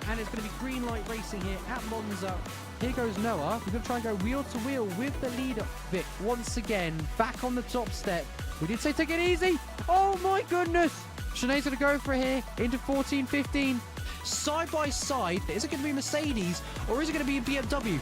and it's going to be green light racing here at Monza. Here goes Noah. We're going to try and go wheel to wheel with the leader, Vic, once again, back on the top step. We did say take it easy. Oh my goodness. Sinead's going to go for it here into 14, 15. Side by side, is it going to be Mercedes or is it going to be a BMW?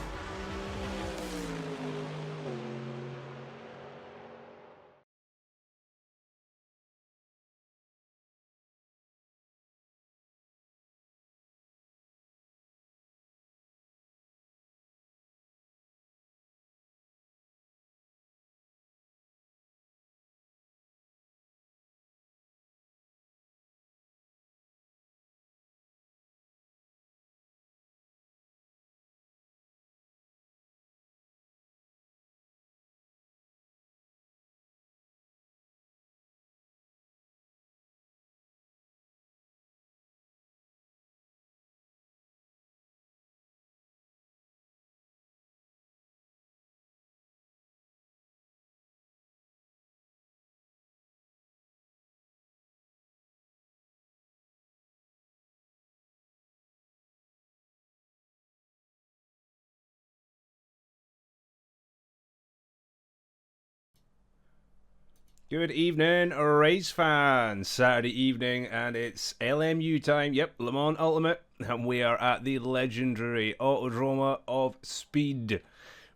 Good evening, race fans. Saturday evening, and it's LMU time. Yep, Le Mans Ultimate, and we are at the legendary Autodroma of Speed.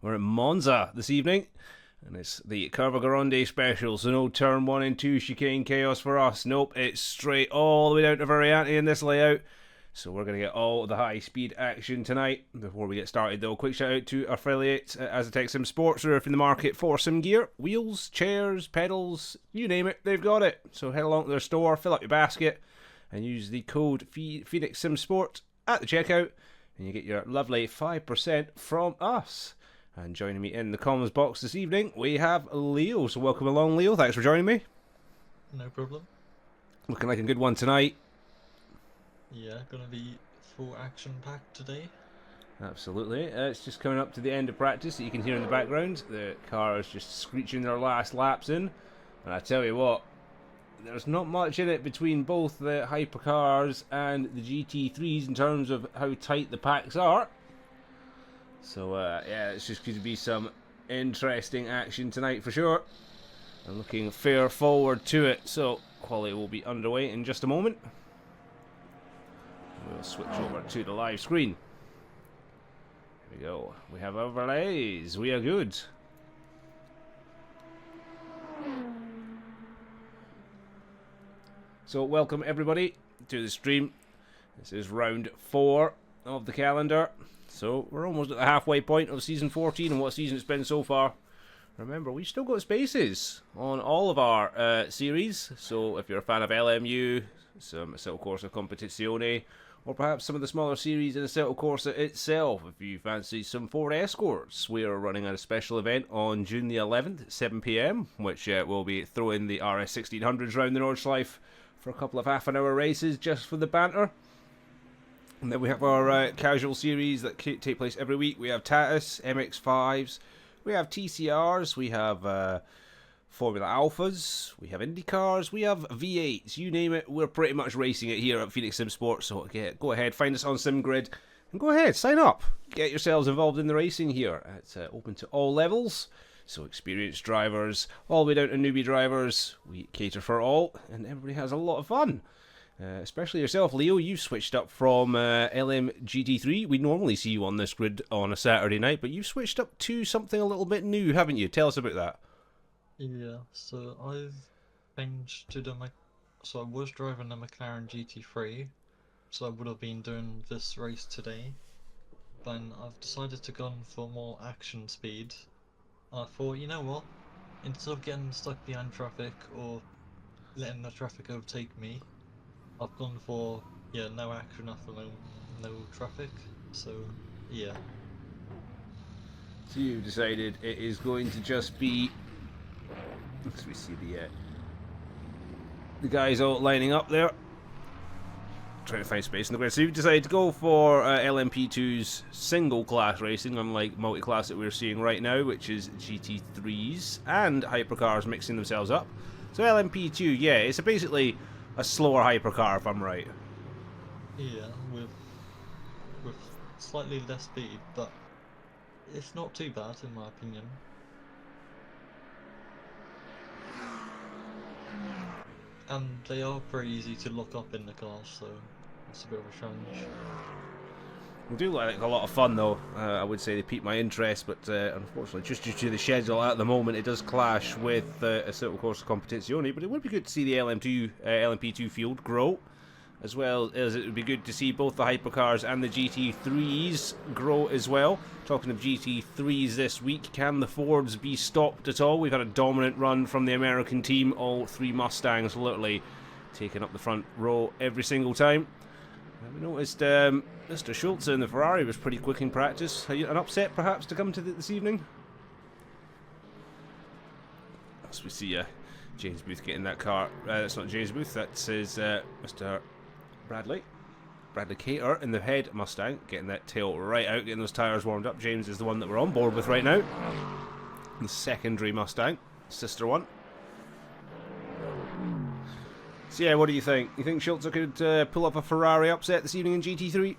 We're at Monza this evening, and it's the Curva Grande special, so no turn 1 and 2 chicane chaos for us. Nope, it's straight all the way down to Variante in this layout. So we're going to get all the high-speed action tonight. Before we get started, though, quick shout-out to our affiliate Asetek Sim Sports, who are in the market for some gear. Wheels, chairs, pedals, you name it, they've got it. So head along to their store, fill up your basket, and use the code Phoenix Sim Sport at the checkout, and you get your lovely 5% from us. And joining me in the comments box this evening, we have Leo. So welcome along, Leo. Thanks for joining me. No problem. Looking like a good one tonight. Yeah, gonna be full action packed today. Absolutely. It's just coming up to the end of practice that you can hear in the background. The car is just screeching their last laps in. And I tell you what, there's not much in it between both the hypercars and the GT3s in terms of how tight the packs are. So, yeah, it's just going to be some interesting action tonight for sure. I'm looking fair forward to it. So, quality will be underway in just a moment. We'll switch over to the live screen. Here we go. We have overlays. We are good. So welcome everybody to the stream. This is round 4 of the calendar. So we're almost at the halfway point of season 14 and what season it's been so far. Remember, we've still got spaces on all of our series. So if you're a fan of LMU, some Assetto Corsa Competizione, or perhaps some of the smaller series in Assetto Corsa itself, if you fancy some Ford Escorts, we are running a special event on June the 11th at 7 PM, which will be throwing the RS 1600s round the Nordschleife for a couple of half-an-hour races just for the banter. And then we have our casual series that take place every week. We have Tatus, MX-5s, we have TCRs, we have Formula Alphas, we have Indy cars, we have V8s, you name it, we're pretty much racing it here at Phoenix Sim Sports. So go ahead, find us on SimGrid, and go ahead, sign up. Get yourselves involved in the racing here. It's open to all levels, so experienced drivers, all the way down to newbie drivers. We cater for all, and everybody has a lot of fun. Especially yourself, Leo, you've switched up from LM GT3. We normally see you on this grid on a Saturday night, but you've switched up to something a little bit new, haven't you? Tell us about that. Yeah, so I've changed to so I was driving the McLaren GT3, so I would have been doing this race today. Then I've decided to go for more action speed. I thought, you know what, instead of getting stuck behind traffic or letting the traffic overtake me, I've gone for, no action after no traffic, so yeah. So you've decided it is going to just be... Let's see the guys all lining up there, trying to find space in the grid. So you've decided to go for LMP2's single class racing, unlike multi-class that we're seeing right now, which is GT3s and hypercars mixing themselves up. So LMP2, yeah, it's basically a slower hypercar, if I'm right. Yeah, with slightly less speed, but it's not too bad in my opinion. And they are pretty easy to lock up in the cars, so it's a bit of a challenge. We do like a lot of fun though. I would say they pique my interest, but unfortunately, just due to the schedule at the moment, it does clash with Asetek Corsa Competizione. But it would be good to see the LMP2 field grow, as well as it would be good to see both the hypercars and the GT3s grow as well. Talking of GT3s this week, can the Fords be stopped at all? We've had a dominant run from the American team, all three Mustangs literally taking up the front row every single time. We noticed Mr. Schultz in the Ferrari was pretty quick in practice. An upset perhaps to come to this evening? As we see James Booth getting that car. That's not James Booth, that's his Mr. Bradley Cater in the head Mustang, getting that tail right out, getting those tyres warmed up. James is the one that we're on board with right now. The secondary Mustang, sister one. So yeah, what do you think? You think Schultz could pull up a Ferrari upset this evening in GT3?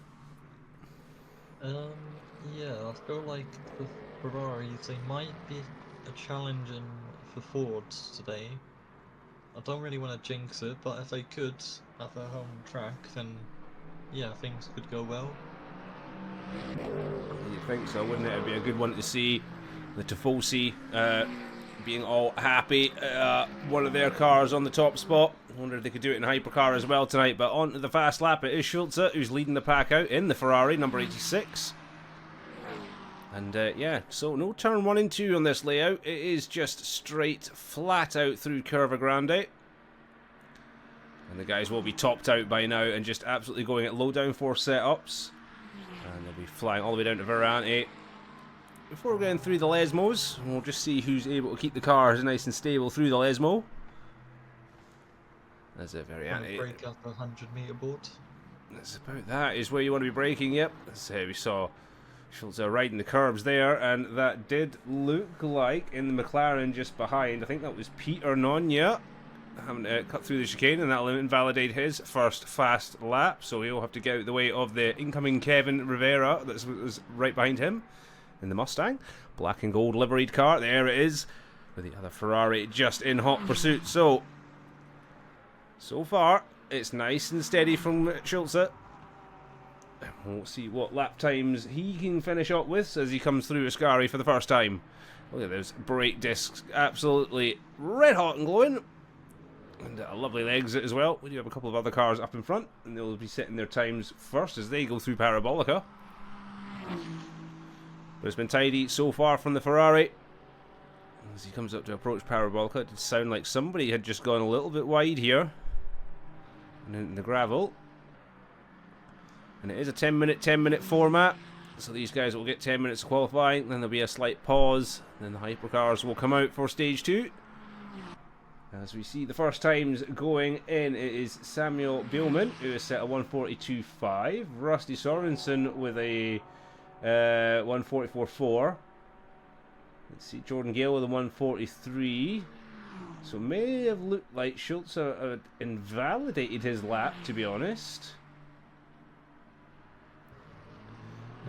Yeah, I feel like for Ferraris they might be a challenge for Fords today. I don't really want to jinx it, but if they could have their home track, then yeah, things could go well. You think so, wouldn't it? It'd be a good one to see the Tifosi being all happy. One of their cars on the top spot. I wonder if they could do it in hypercar as well tonight. But on to the fast lap, it is Schultz who's leading the pack out in the Ferrari, number 86. And yeah, so no turn 1 and 2 on this layout. It is just straight, flat out through Curva Grande. And the guys will be topped out by now and just absolutely going at low downforce setups. And they'll be flying all the way down to Verante. Before going through the Lesmos, we'll just see who's able to keep the cars nice and stable through the Lesmo. That's a very anti. Break up the 100-meter board. That's about that. Is where you want to be braking. Yep. So we saw Schultz riding the curbs there, and that did look like in the McLaren just behind. I think that was Peter Nonya having to cut through the chicane, and that'll invalidate his first fast lap. So he'll have to get out of the way of the incoming Kevin Rivera that was right behind him in the Mustang. Black and gold liveried car. There it is, with the other Ferrari just in hot pursuit. So far, it's nice and steady from Schultz. We'll see what lap times he can finish up with as he comes through Ascari for the first time. Look at those brake discs, absolutely red hot and glowing. And a lovely exit as well. We do have a couple of other cars up in front, and they'll be setting their times first as they go through Parabolica. But it's been tidy so far from the Ferrari. As he comes up to approach Parabolica, it did sound like somebody had just gone a little bit wide here. And in the gravel. And it is a 10-minute format. So these guys will get 10 minutes of qualifying. Then there'll be a slight pause. Then the hypercars will come out for stage 2. As we see the first times going in, it is Samuel Bielman, who is set a 142.5. Rusty Sorensen with a 144.4. Let's see, Jordan Gale with a 143. So may have looked like Schultz invalidated his lap, to be honest.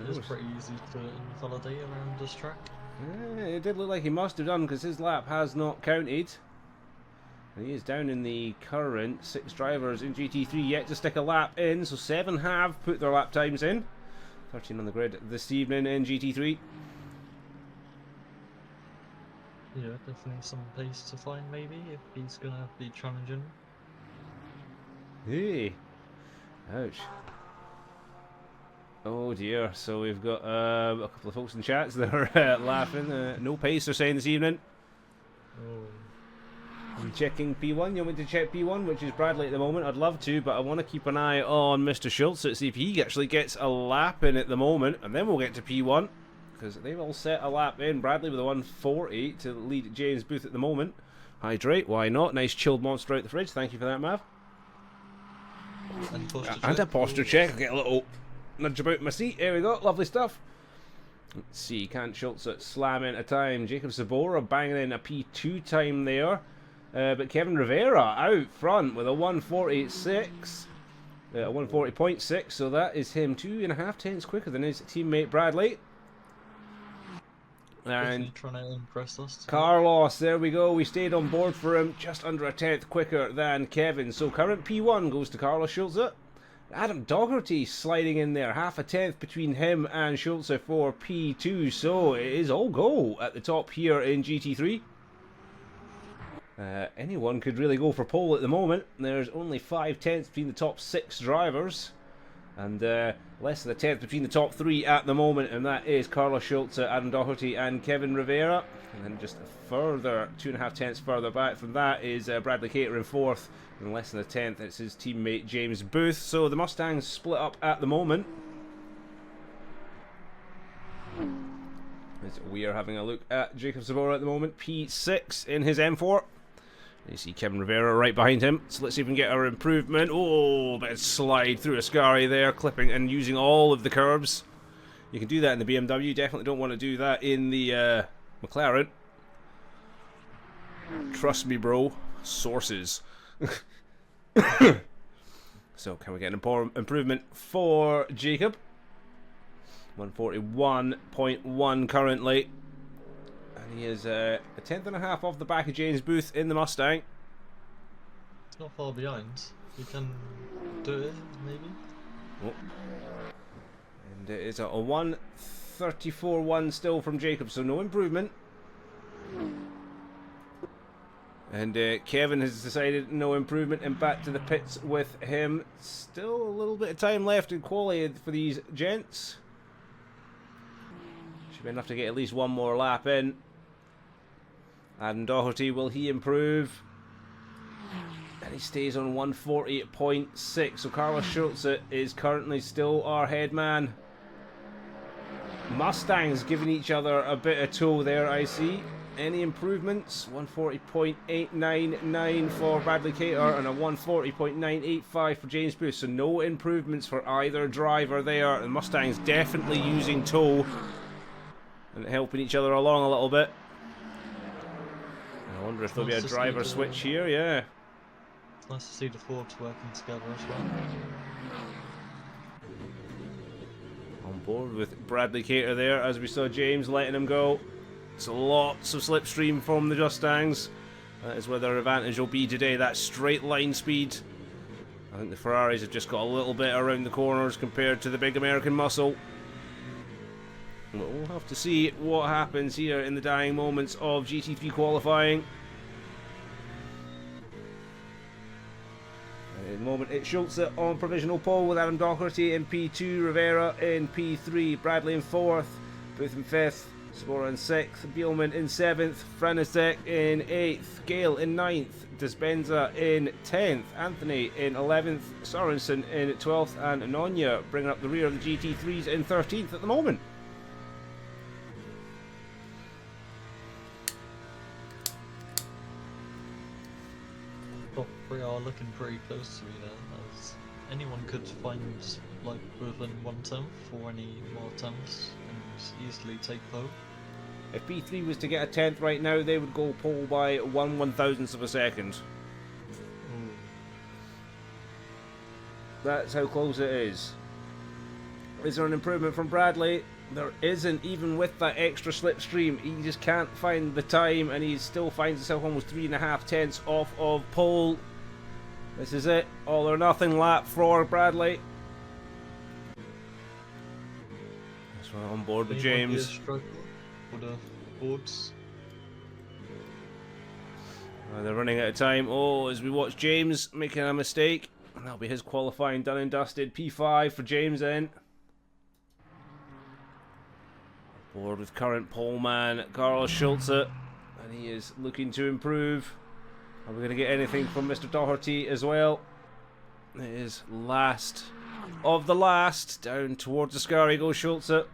It is pretty easy to invalidate around this track. Yeah, it did look like he must have done, because his lap has not counted. And he is down in the current 6 drivers in GT3 yet to stick a lap in, so 7 have put their lap times in. 13 on the grid this evening in GT3. Yeah, definitely some pace to find maybe if he's gonna be challenging. Hey, ouch. Oh dear, so we've got a couple of folks in chats that are laughing. No pace they're saying this evening. Oh. I'm checking P1. You want me to check P1, which is Bradley at the moment? I'd love to, but I want to keep an eye on Mr. Schultz to see if he actually gets a lap in at the moment, and then we'll get to P1, because they've all set a lap in. Bradley with a 140 to lead James Booth at the moment. Hydrate, why not? Nice chilled monster out the fridge. Thank you for that, Mav. And a posture check. I'll get a little nudge about my seat. There we go. Lovely stuff. Let's see. Can't Schultz slam in a time. Jacob Sabora banging in a P2 time there. But Kevin Rivera out front with a 148.6. 140.6, so that is him 2.5 tenths quicker than his teammate Bradley. And trying to impress us. Carlos, there we go. We stayed on board for him, just under a tenth quicker than Kevin. So current P1 goes to Carlos Schulze. Adam Doherty sliding in there, half a tenth between him and Schulze for P2. So it is all go at the top here in GT3. Anyone could really go for pole at the moment. There's only 5 tenths between the top 6 drivers. And less than a tenth between the top 3 at the moment, and that is Carlos Schulze, Adam Doherty and Kevin Rivera. And then just a further 2.5 tenths further back from that is Bradley Cater in 4th, and less than a tenth it's his teammate James Booth. So the Mustangs split up at the moment. As we are having a look at Jacob Sabora at the moment, P6 in his M4. You see Kevin Rivera right behind him, so let's see if we can get our improvement. Oh, bit of slide through Ascari there, clipping and using all of the curbs. You can do that in the BMW, definitely don't want to do that in the McLaren. Trust me, bro. Sources. So, can we get an improvement for Jacob? 141.1 currently. And he is a tenth and a half off the back of James Booth in the Mustang. It's not far behind. You can do it, maybe. Oh. And it is a 134.1 still from Jacob, so no improvement. And Kevin has decided no improvement and back to the pits with him. Still a little bit of time left in quali for these gents. Should be enough to get at least one more lap in. Adam Doherty, will he improve? And he stays on 140.6. So Carlos Schulze is currently still our head man. Mustangs giving each other a bit of tow there, I see. Any improvements? 140.899 for Bradley Cater and a 140.985 for James Booth. So no improvements for either driver there. The Mustangs definitely using tow and helping each other along a little bit. I wonder if there'll be a driver switch here, yeah. It's nice to see the Fords working together as well. On board with Bradley Cater there, as we saw James letting him go. So lots of slipstream from the Mustangs. That is where their advantage will be today, that straight line speed. I think the Ferraris have just got a little bit around the corners compared to the big American muscle. We'll have to see what happens here in the dying moments of GT3 qualifying. At the moment it's Schulze on provisional pole with Adam Doherty in P2, Rivera in P3, Bradley in 4th, Booth in 5th, Sabora in 6th, Bielman in 7th, Franisek in 8th, Gale in 9th, Dispenza in 10th, Anthony in 11th, Sorensen in 12th, and Nonya bringing up the rear of the GT3s in 13th at the moment. Top 3 are looking pretty close to me there, as anyone could find like within 1/10 or any more attempts and easily take pole. If P3 was to get a 10th right now, they would go pole by 1/1000th of a second. Ooh. That's how close it is. Is there an improvement from Bradley? There isn't, even with that extra slipstream. He just can't find the time, and he still finds himself almost 3.5 tenths off of pole. This is it, all or nothing lap for Bradley. That's right, on board with James. Struggle for the Fords. They're running out of time. Oh, as we watch James making a mistake, and that'll be his qualifying done and dusted. P5 for James then. Board with current pole man Carlos Schulze, and he is looking to improve. Are we going to get anything from Mr. Doherty as well? It is last of the last. Down towards the Ascari goes Schulze.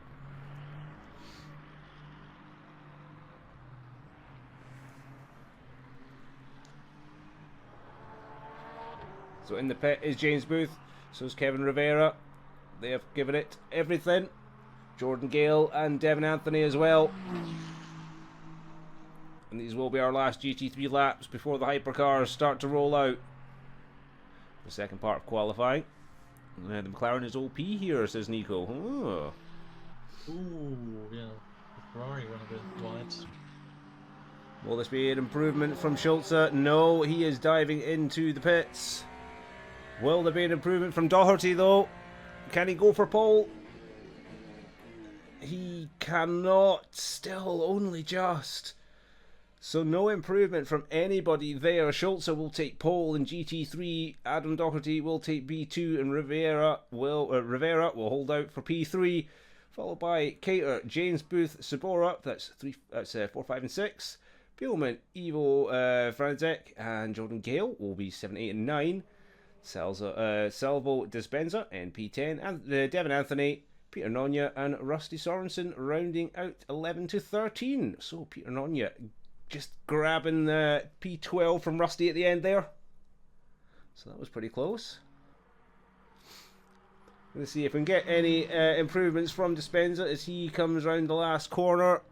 So in the pit is James Booth, so is Kevin Rivera. They have given it everything. Jordan Gale and Devin Anthony as well. And these will be our last GT3 laps before the hypercars start to roll out. The second part of qualifying. The McLaren is OP here, says Nico. Oh. Ooh, yeah. The Ferrari went a bit wide. Will this be an improvement from Schulze? No, he is diving into the pits. Will there be an improvement from Doherty, though? Can he go for pole? He cannot. Still, only just. So no improvement from anybody there. Schulze will take pole in GT3. Adam Doherty will take B2, and Rivera will hold out for P3, followed by Cater, James Booth, Sabora. That's 4, 5, and 6. Billman, Ivo Franzek, and Jordan Gale will be 7, 8, and 9. Salvo Dispenza and P10, and Devin Anthony, Peter Nonya, and Rusty Sorensen rounding out 11 to 13. So Peter Nonya just grabbing the P12 from Rusty at the end there. So that was pretty close. Let's see if we can get any improvements from Dispenza as he comes round the last corner.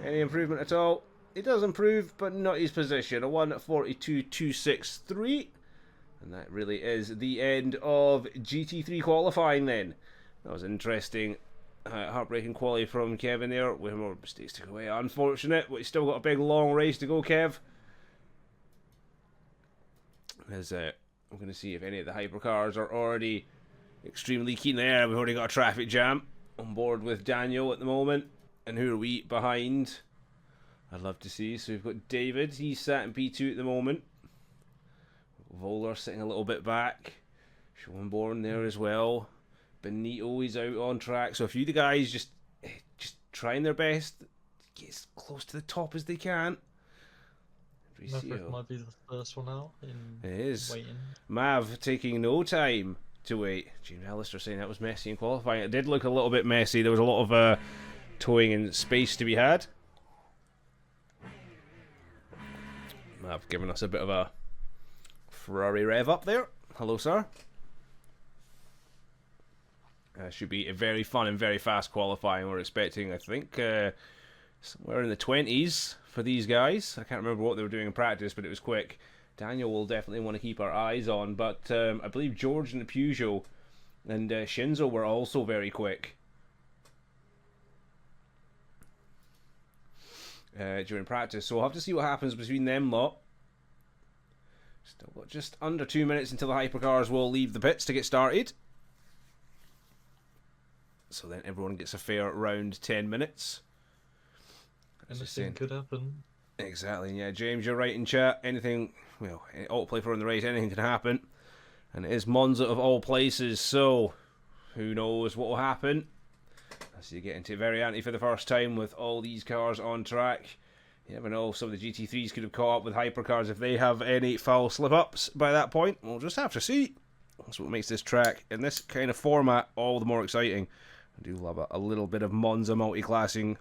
Any improvement at all? It does improve, but not his position. A 1:42.263. And that really is the end of GT3 qualifying then. That was interesting. Heartbreaking quality from Kevin there. With more mistakes to go away. Unfortunate, but he's still got a big long race to go, Kev. As we're going to see if any of the hypercars are already extremely keen there. We've already got a traffic jam on board with Daniel at the moment. And who are we behind? I'd love to see. So we've got David. He's sat in P2 at the moment. Voller sitting a little bit back. Schoenborn there as well. Benito is out on track. So a few of the guys just trying their best to get as close to the top as they can. Maverick might be the first one out in it is. waiting. Mav taking no time to wait. James Allister saying that was messy in qualifying. It did look a little bit messy. There was a lot of towing and space to be had. Mav giving us a bit of a Ferrari rev up there. Hello, sir. Should be a very fun and very fast qualifying. We're expecting, I think, somewhere in the 20s for these guys. I can't remember what they were doing in practice, but it was quick. Daniel will definitely want to keep our eyes on, but I believe George and the Peugeot and Shinzo were also very quick during practice. So we'll have to see what happens between them lot. Still got just under 2 minutes until the hypercars will leave the pits to get started. So then everyone gets a fair round 10 minutes. Anything could happen. Exactly, yeah. James, you're right in chat. Anything, well, autoplay for in the race, anything can happen. And it is Monza of all places, so who knows what will happen. As you get into very anti for the first time with all these cars on track. You never know, some of the GT3s could have caught up with hypercars if they have any foul slip-ups by that point. We'll just have to see. That's what makes this track, in this kind of format, all the more exciting. I do love a little bit of Monza multi-classing.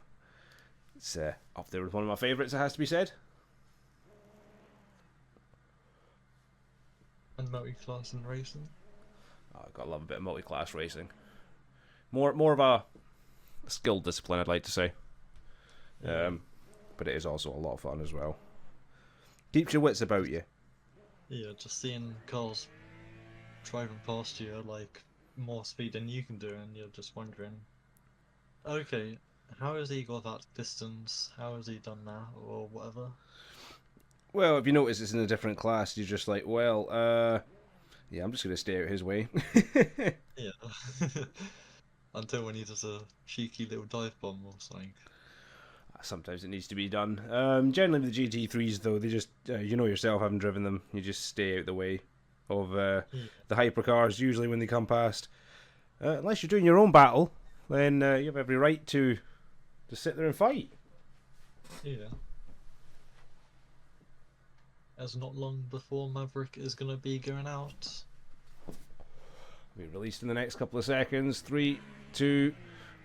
It's up there with one of my favourites, it has to be said. And multi-class and racing. Oh, I've got to love a bit of multi-class racing. More of a skilled discipline, I'd like to say. But it is also a lot of fun as well. Keeps your wits about you. Yeah, just seeing cars driving past you at like more speed than you can do, and you're just wondering, okay, how has he got that distance? How has he done that, or whatever? Well, if you notice it's in a different class, you're just like, well, yeah, I'm just going to stay out his way. Yeah. Until when he does a cheeky little dive bomb or something. Sometimes it needs to be done. Generally with the GT3s, though, they just, you know yourself, having driven them, you just stay out the way of the hypercars, usually when they come past. Unless you're doing your own battle, then you have every right to sit there and fight. Yeah. As not long before Maverick is going to be going out. Be released in the next couple of seconds. 3, 2,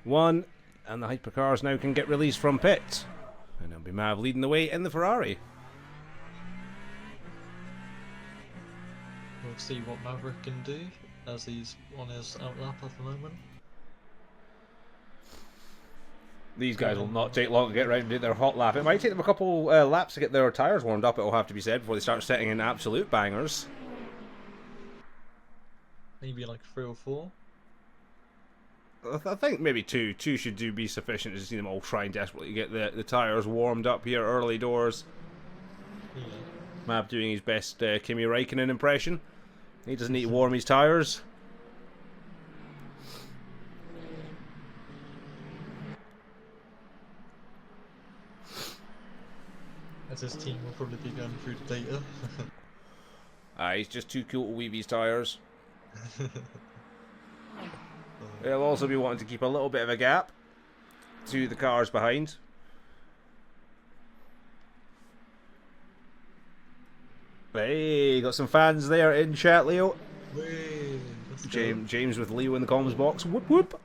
1. And the hypercars now can get released from pit. And it'll be Mav leading the way in the Ferrari. We'll see what Maverick can do as he's on his outlap at the moment. These guys will not take long to get around and do their hot lap. It might take them a couple laps to get their tyres warmed up, it will have to be said, before they start setting in absolute bangers. maybe like 3 or 4. I think maybe two. Two should be sufficient to see them all trying desperately to get the tyres warmed up here early doors. Yeah. Mav doing his best Kimi Räikkönen impression. He doesn't need to warm his tyres. As his team will probably be going through the data. He's just too cool to weave his tyres. He'll also be wanting to keep a little bit of a gap to the cars behind. Hey, got some fans there in chat, Leo. Whee, let's go. James with Leo in the comms box. Whoop whoop.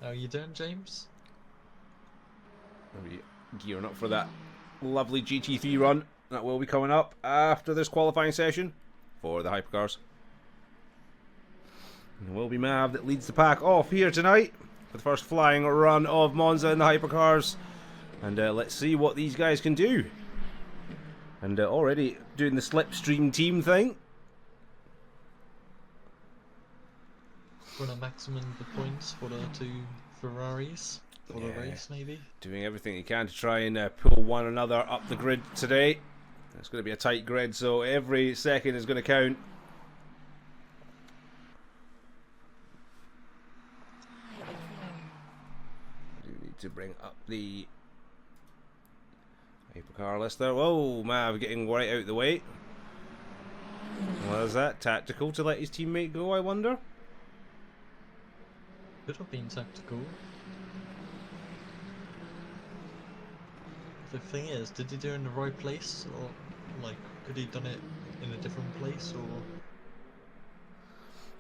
How are you doing, James? Maybe gearing up for that lovely GT3 run that will be coming up after this qualifying session for the hypercars. It will be Mav that leads the pack off here tonight for the first flying run of Monza in the hypercars. And let's see what these guys can do. And already doing the slipstream team thing. Want to maximum the points for the 2 Ferraris for the race, maybe? Doing everything he can to try and pull one another up the grid today. It's going to be a tight grid, so every second is going to count. Do need to bring up the hypercar list there. Whoa, Mav getting right out the way. Was that tactical to let his teammate go, I wonder? Could have been tactical. The thing is, did he do it in the right place, or like could he done it in a different place, or?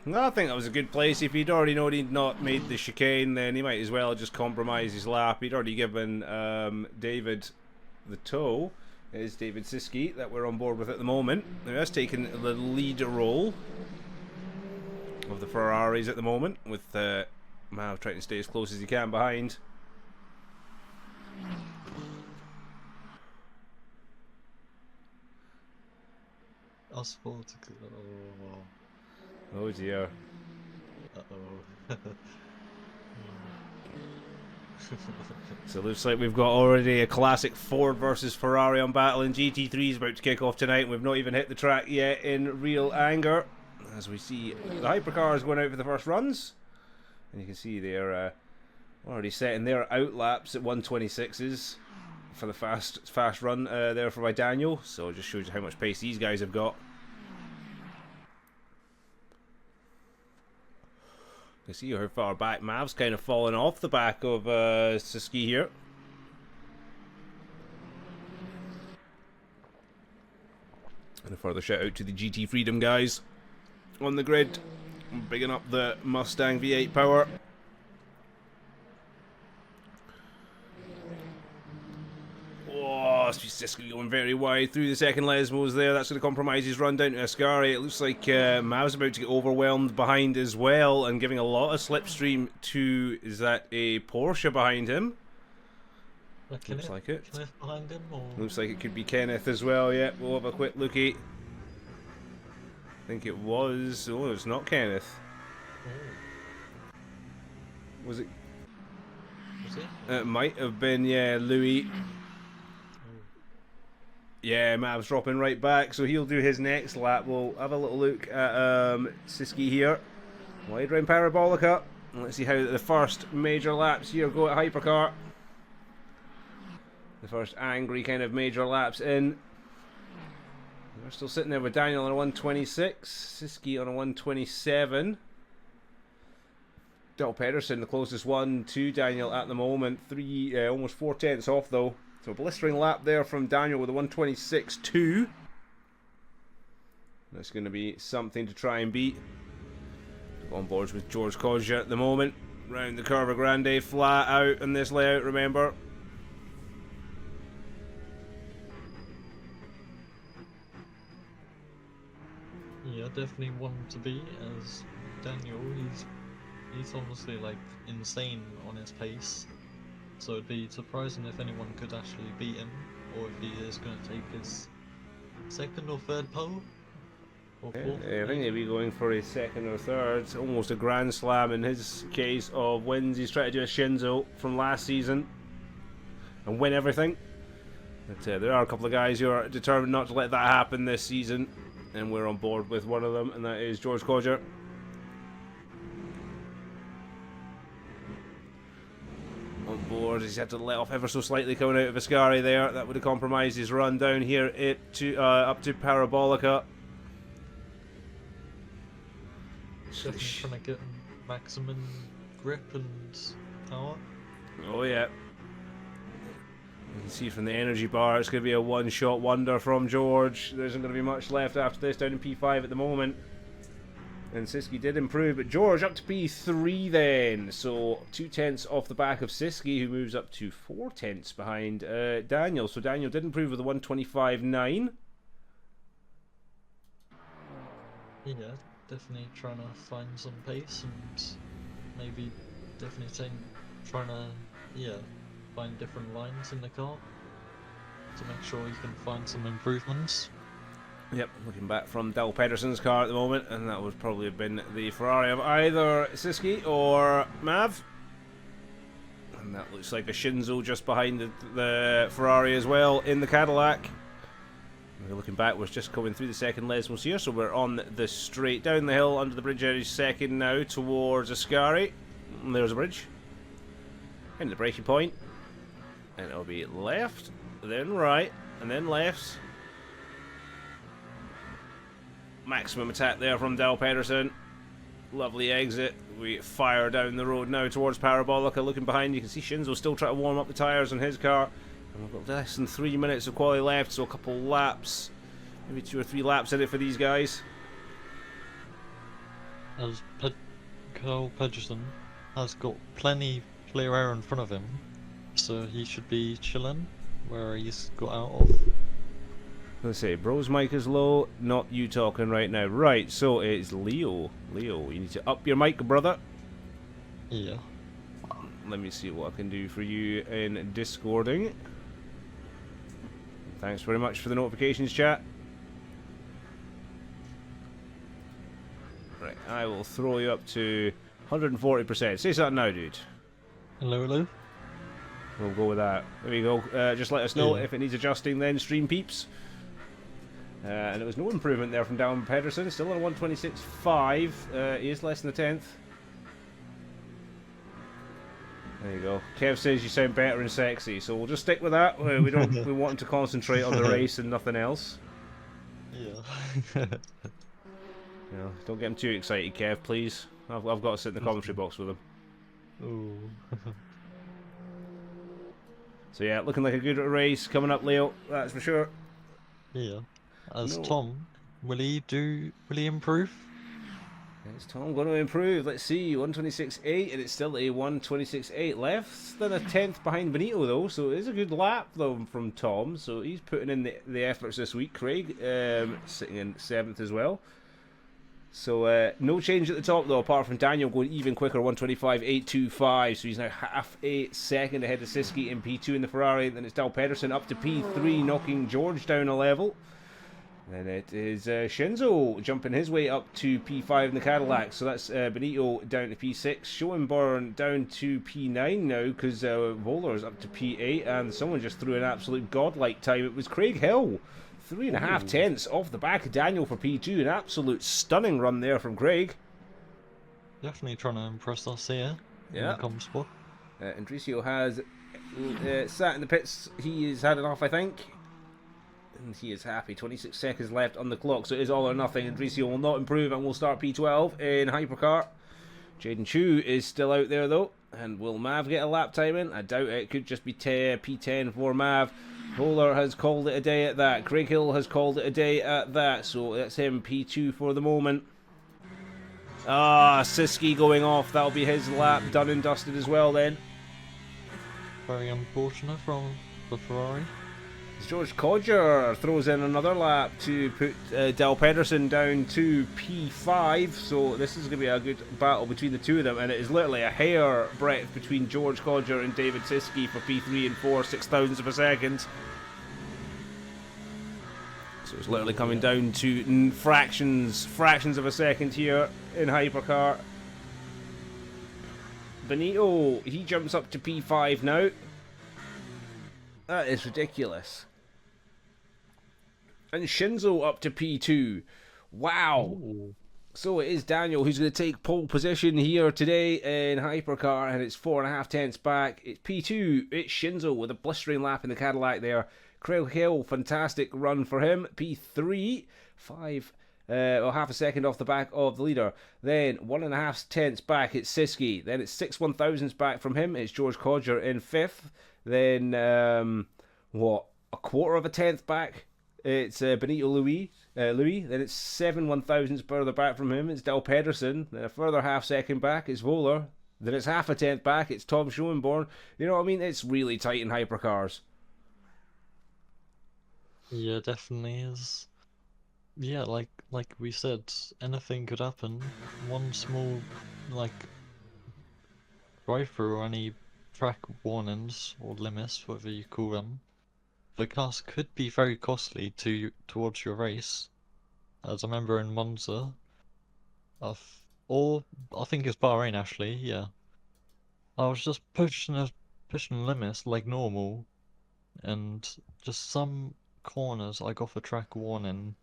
No, I think that was a good place. If he'd already known he'd not made the chicane, then he might as well just compromise his lap. He'd already given David the tow. It is David Siski that we're on board with at the moment. Now that's taken the lead role of the Ferraris at the moment, with Mav trying to stay as close as he can behind. S14. Oh dear. Uh-oh. So it looks like we've got already a classic Ford versus Ferrari on battle, and GT3 is about to kick off tonight, and we've not even hit the track yet in real anger. As we see the hypercars going out for the first runs. And you can see they're already setting their out laps at 126s for the fast run there for by Daniel. So it just shows you how much pace these guys have got. You see how far back Mav's kind of fallen off the back of Siski here. And a further shout out to the GT Freedom guys on the grid, bigging up the Mustang V8 power. Oh, Siski going very wide through the second Lesmos there. That's going to compromise his run down to Ascari. It looks like Mav's about to get overwhelmed behind as well, and giving a lot of slipstream to, is that a Porsche behind him? Looks like it. Kenneth behind him, or? Looks like it could be Kenneth as well. Yeah, we'll have a quick lookie. I think it was. Oh, it's not Kenneth. Oh. Was it? Was it? It might have been, yeah, Louis. Oh. Yeah, Mav's dropping right back, so he'll do his next lap. We'll have a little look at Siski here. Wide round Parabolica. Let's see how the first major laps here go at Hypercar. The first angry kind of major laps in. We're still sitting there with Daniel on a 126, Siski on a 127. Del Pedersen, the closest one to Daniel at the moment. Almost 4 tenths off though. So a blistering lap there from Daniel with a 126.2. That's going to be something to try and beat. On boards with George Kozja at the moment. Round the Curva Grande, flat out in this layout, remember. Yeah, definitely one to beat, as Daniel, he's honestly like insane on his pace. So it'd be surprising if anyone could actually beat him, or if he is going to take his second or third pole. or Yeah, fourth. I think he'll be going for a second or third. It's almost a grand slam in his case of wins. He's trying to do a Shinzo from last season and win everything. But there are a couple of guys who are determined not to let that happen this season, and we're on board with one of them, and that is George Codger. On board, he's had to let off ever so slightly coming out of Ascari there. That would have compromised his run down here up to Parabolica. Definitely trying to get maximum grip and power. Oh yeah. You can see from the energy bar it's going to be a one-shot wonder from George. There isn't going to be much left after this down in P5 at the moment. And Siski did improve, but George up to P3 then. So 2/10 off the back of Siski, who moves up to 4/10 behind Daniel. So Daniel did improve with a 125.9. Yeah, definitely trying to find some pace and maybe definitely trying to, yeah, find different lines in the car to make sure you can find some improvements. Yep, looking back from Dal Pedersen's car at the moment, and that would probably have been the Ferrari of either Siski or Mav. And that looks like a Shinzo just behind the Ferrari as well in the Cadillac. We're looking back, we're just coming through the second Lesmos here, so we're on the straight down the hill under the bridge area second now towards Ascari. And there's a bridge. And the braking point. And it'll be left, then right, and then left. Maximum attack there from Dal Pedersen. Lovely exit. We fire down the road now towards Parabolica. Looking behind, you can see Shinzo still trying to warm up the tyres on his car. And we've got less than 3 minutes of quality left, so a couple laps, maybe 2 or 3 laps in it for these guys. As Carl Pedersen has got plenty clear air in front of him, so he should be chilling where he's got out of. Let's say, bro's mic is low, not you talking right now. Right, so it's Leo. Leo, you need to up your mic, brother. Yeah. Let me see what I can do for you in Discording. Thanks very much for the notifications, chat. Right, I will throw you up to 140%. Say something now, dude. Hello, hello. We'll go with that. There we go. Just let us know Yeah. if it needs adjusting then, stream peeps. And there was no improvement there from Dal Pedersen. Still on a 126.5. He is less than a tenth. There you go. Kev says you sound better and sexy, so we'll just stick with that. We don't. We want him to concentrate on the race and nothing else. Yeah. You know, don't get him too excited, Kev, please. I've got to sit in the commentary box with him. Ooh. So yeah, looking like a good race coming up, Leo. That's for sure. Yeah. As No. Tom, will he improve? Is Tom going to improve? Let's see, 126.8, and it's still a 126.8. Less than a tenth behind Benito, though, so it is a good lap, though, from Tom. So he's putting in the efforts this week. Craig sitting in 7th as well. So no change at the top, though, apart from Daniel going even quicker, 125.825. So he's now half a second ahead of Siski in P2 in the Ferrari. Then it's Dal Pedersen up to P3, knocking George down a level. Then it is Shinzo jumping his way up to P5 in the Cadillac. So that's Benito down to P6. Schoenborn down to P9 now because Volar's up to P8. And someone just threw an absolute godlike time. It was Craig Hill. 3.5 tenths off the back of Daniel for P2. An absolute stunning run there from Craig. Definitely trying to impress us here. Yeah. In the comp spot. Andricio has sat in the pits. He has had enough, I think. And he is happy. 26 seconds left on the clock, so it is all or nothing. Andricio will not improve and will start P12 in Hypercar. Jaden Chu is still out there, though. And will Mav get a lap time in? I doubt it. It could just be P10 for Mav. Holer has called it a day at that. Craig Hill has called it a day at that. So that's him, P2 for the moment. Ah, Siski going off. That'll be his lap done and dusted as well then. Very unfortunate from the Ferrari. George Codger throws in another lap to put Dal Pedersen down to P5, so this is going to be a good battle between the two of them, and it is literally a hair breadth between George Codger and David Siski for P3 and 4, 6 thousandths of a second. So it's literally coming down to fractions of a second here in Hypercar. Benito, he jumps up to P5 now. That is ridiculous. And Shinzo up to P2. Wow. Ooh. So it is Daniel who's going to take pole position here today in Hypercar, and it's 4.5 tenths back. It's P2. It's Shinzo with a blistering lap in the Cadillac there. Craig Hill, fantastic run for him. P3, half a second off the back of the leader. Then 1.5 tenths back, it's Siski. Then it's 6/1000ths back from him. It's George Codger in 5th. Then, a quarter of a tenth back, it's Benito Louis. Then it's 7/1000ths further back from him. It's Del Pedersen. Then a further half second back, it's Voller. Then it's half a tenth back, it's Tom Schoenborn. You know what I mean? It's really tight in hypercars. Yeah, definitely is. Yeah, like we said, anything could happen. One small, like, drive-through or any track warnings or limits, whatever you call them, the cars could be very costly towards your race. As I remember in Monza, or I think it's Bahrain actually. Yeah, I was just pushing limits like normal, and just some corners I got the track warning,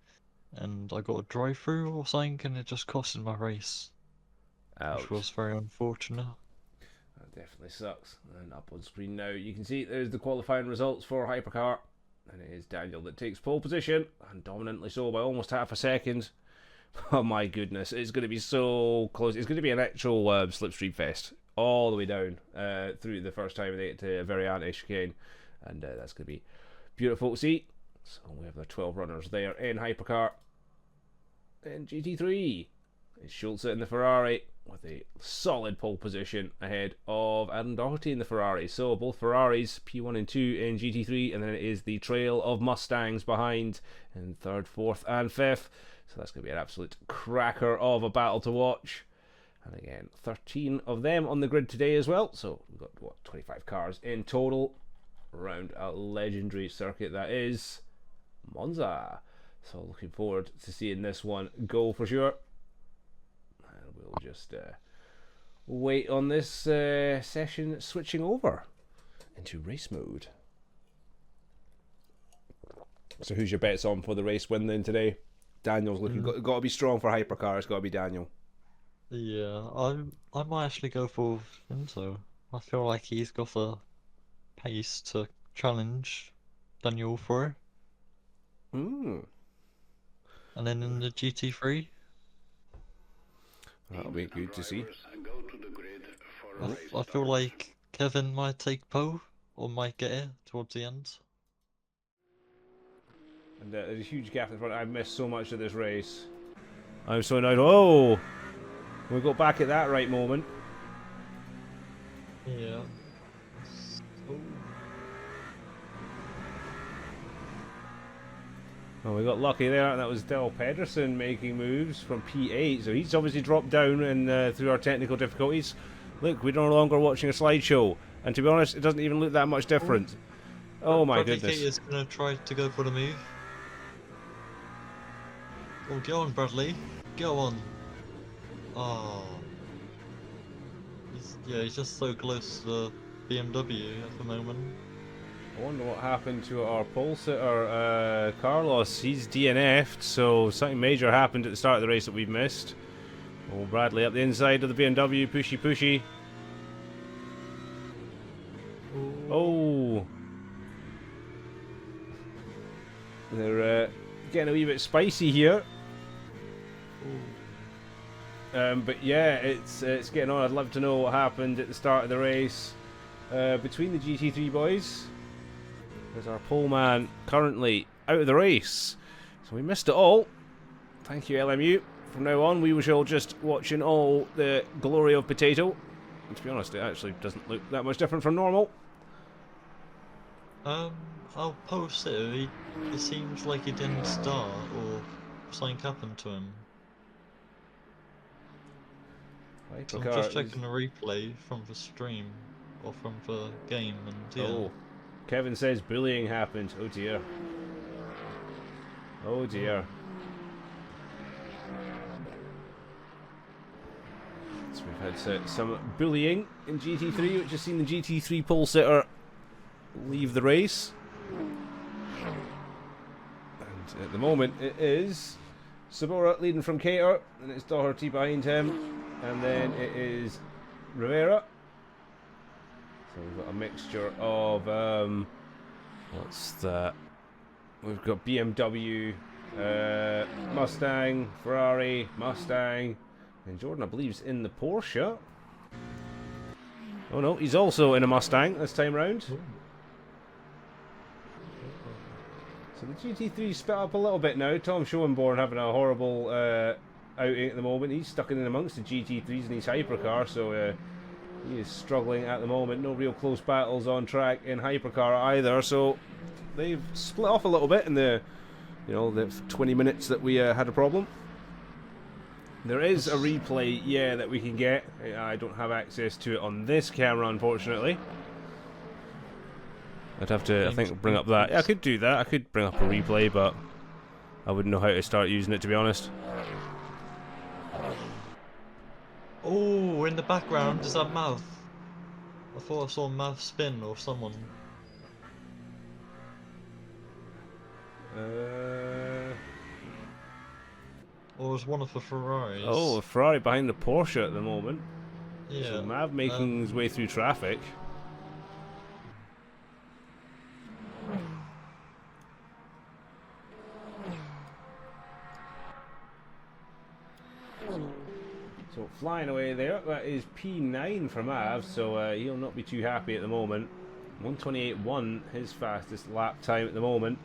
and I got a drive-through or something, and it just costed my race, which was very unfortunate. That definitely sucks. And up on screen now, you can see there's the qualifying results for Hypercar. And it is Daniel that takes pole position, and dominantly so by almost half a second. Oh my goodness, it's going to be so close. It's going to be an actual slipstream fest all the way down through the first time they get to Variante chicane. And that's going to be beautiful to see. So we have the 12 runners there in Hypercar. And GT3 is Schulze in the Ferrari with a solid pole position ahead of Adam Doherty in the Ferrari. So both Ferraris, P1 and 2 in GT3, and then it is the trail of Mustangs behind in 3rd, 4th and 5th. So that's going to be an absolute cracker of a battle to watch. And again, 13 of them on the grid today as well. So we've got, 25 cars in total around a legendary circuit that is Monza. So looking forward to seeing this one go for sure. And we'll just wait on this session switching over into race mode. So who's your bets on for the race win then today? Daniel's looking got to be strong for hypercar. It's got to be Daniel. Yeah, I might actually go for Shinzo. I feel like he's got the pace to challenge Daniel for it. And then in the GT3, that'll be good to see. I feel like Kevin might take pole or might get it towards the end. And there's a huge gap in front. I've missed so much of this race. I'm so annoyed. Oh, we got back at that right moment. Yeah. Oh, we got lucky there, and that was Del Pedersen making moves from P8, so he's obviously dropped down and through our technical difficulties. Look, we're no longer watching a slideshow, and to be honest, it doesn't even look that much different. Oh my goodness. Bradley is going to try to go for the move. Oh, go on, Bradley. Go on. Oh. He's just so close to the BMW at the moment. I wonder what happened to our pole sitter, Carlos. He's DNF'd, so something major happened at the start of the race that we've missed. Oh, Bradley up the inside of the BMW, pushy. Oh. They're getting a wee bit spicy here. But yeah, it's getting on. I'd love to know what happened at the start of the race between the GT3 boys. There's our pole man currently out of the race. So we missed it all. Thank you, LMU. From now on, we shall just watching all the glory of potato. And to be honest, it actually doesn't look that much different from normal. I'll post it. It seems like he didn't start or something happened to him. So I'm just checking the replay from the stream or from the game, and yeah. Oh, Kevin says bullying happened. Oh dear. Oh dear. So we've had some bullying in GT3, which has seen the GT3 pole sitter leave the race. And at the moment it is Sabora leading from Cater, and it's Doherty behind him, and then it is Rivera. So we've got a mixture of what's that? We've got BMW, Mustang, Ferrari, Mustang, and Jordan, I believe, is in the Porsche. Oh no, he's also in a Mustang this time round. So the GT3 split up a little bit now. Tom Schoenborn having a horrible outing at the moment. He's stuck in amongst the GT3s in his hypercar, so he is struggling at the moment. No real close battles on track in hypercar either. So they've split off a little bit in the, the 20 minutes that we had a problem. There is a replay, yeah, that we can get. I don't have access to it on this camera, unfortunately. I'd have to, I think, bring up that. Yeah, I could do that. I could bring up a replay, but I wouldn't know how to start using it, to be honest. Oh, in the background is that Mav. I thought I saw Mav spin or someone. Or was one of the Ferraris. Oh, a Ferrari behind the Porsche at the moment. Yeah. So Mav making his way through traffic. So flying away there, that is P9 for Mav, so he'll not be too happy at the moment. 128.1, his fastest lap time at the moment,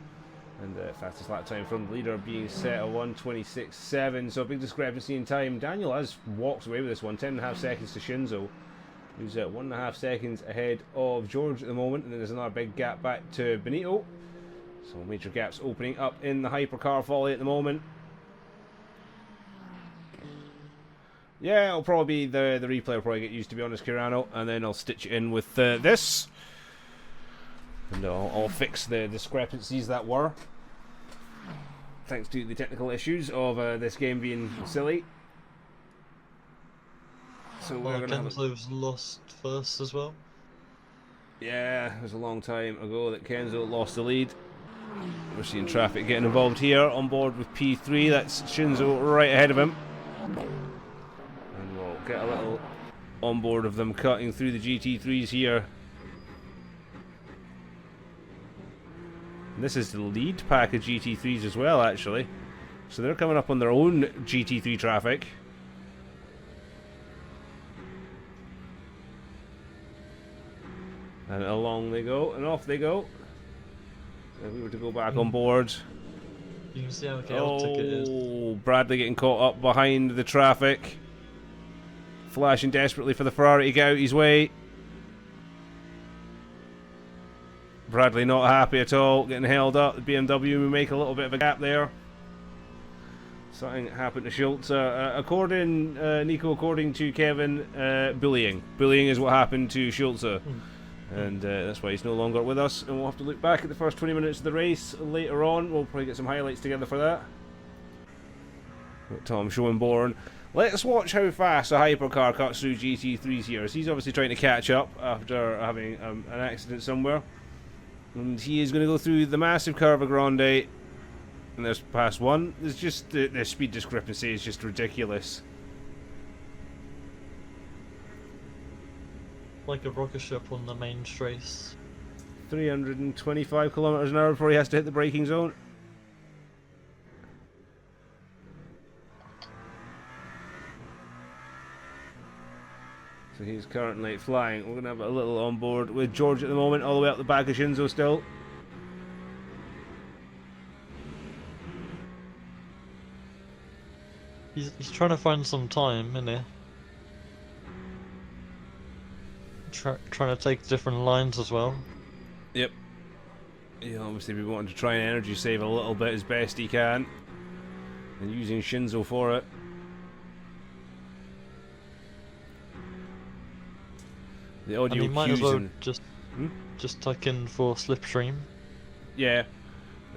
and the fastest lap time from the leader being set at 126.7, so a big discrepancy in time. Daniel has walked away with this one, 10.5 seconds to Shinzo, who's at 1.5 seconds ahead of George at the moment, and then there's another big gap back to Benito. So major gaps opening up in the hypercar volley at the moment. Yeah, it'll probably be the replay will probably get used, to be honest, Kirano, and then I'll stitch it in with this, and I'll fix the discrepancies that were, thanks to the technical issues of this game being silly. So we're gonna have Kenzo's lost first as well. Yeah, it was a long time ago that Kenzo lost the lead. We're seeing traffic getting involved here on board with P3. That's Shinzo right ahead of him. And we'll get a little on board of them cutting through the GT3s here. And this is the lead pack of GT3s as well, actually. So they're coming up on their own GT3 traffic. And along they go, and off they go. If we were to go back on board. You can see how chaotic it is. Oh, Bradley getting caught up behind the traffic. Flashing desperately for the Ferrari to get out his way. Bradley not happy at all, getting held up. The BMW will make a little bit of a gap there. Something happened to Schultz. According to Kevin, bullying. Bullying is what happened to Schultz. And that's why he's no longer with us. And we'll have to look back at the first 20 minutes of the race later on. We'll probably get some highlights together for that. Tom Schoenborn. Let's watch how fast a hypercar cuts through GT3s here. So he's obviously trying to catch up after having an accident somewhere. And he is going to go through the massive Curva Grande. And there's past one. There's just the speed discrepancy is just ridiculous. Like a rocket ship on the main straight. 325 kilometers an hour before he has to hit the braking zone. So he's currently flying. We're going to have a little on board with George at the moment, all the way up the back of Shinzo still. He's trying to find some time, isn't he? Trying to take different lines as well. Yep. He'll obviously be wanting to try and energy save a little bit as best he can. And using Shinzo for it. The audio and he might cues as well and... just tuck in for slipstream. Yeah.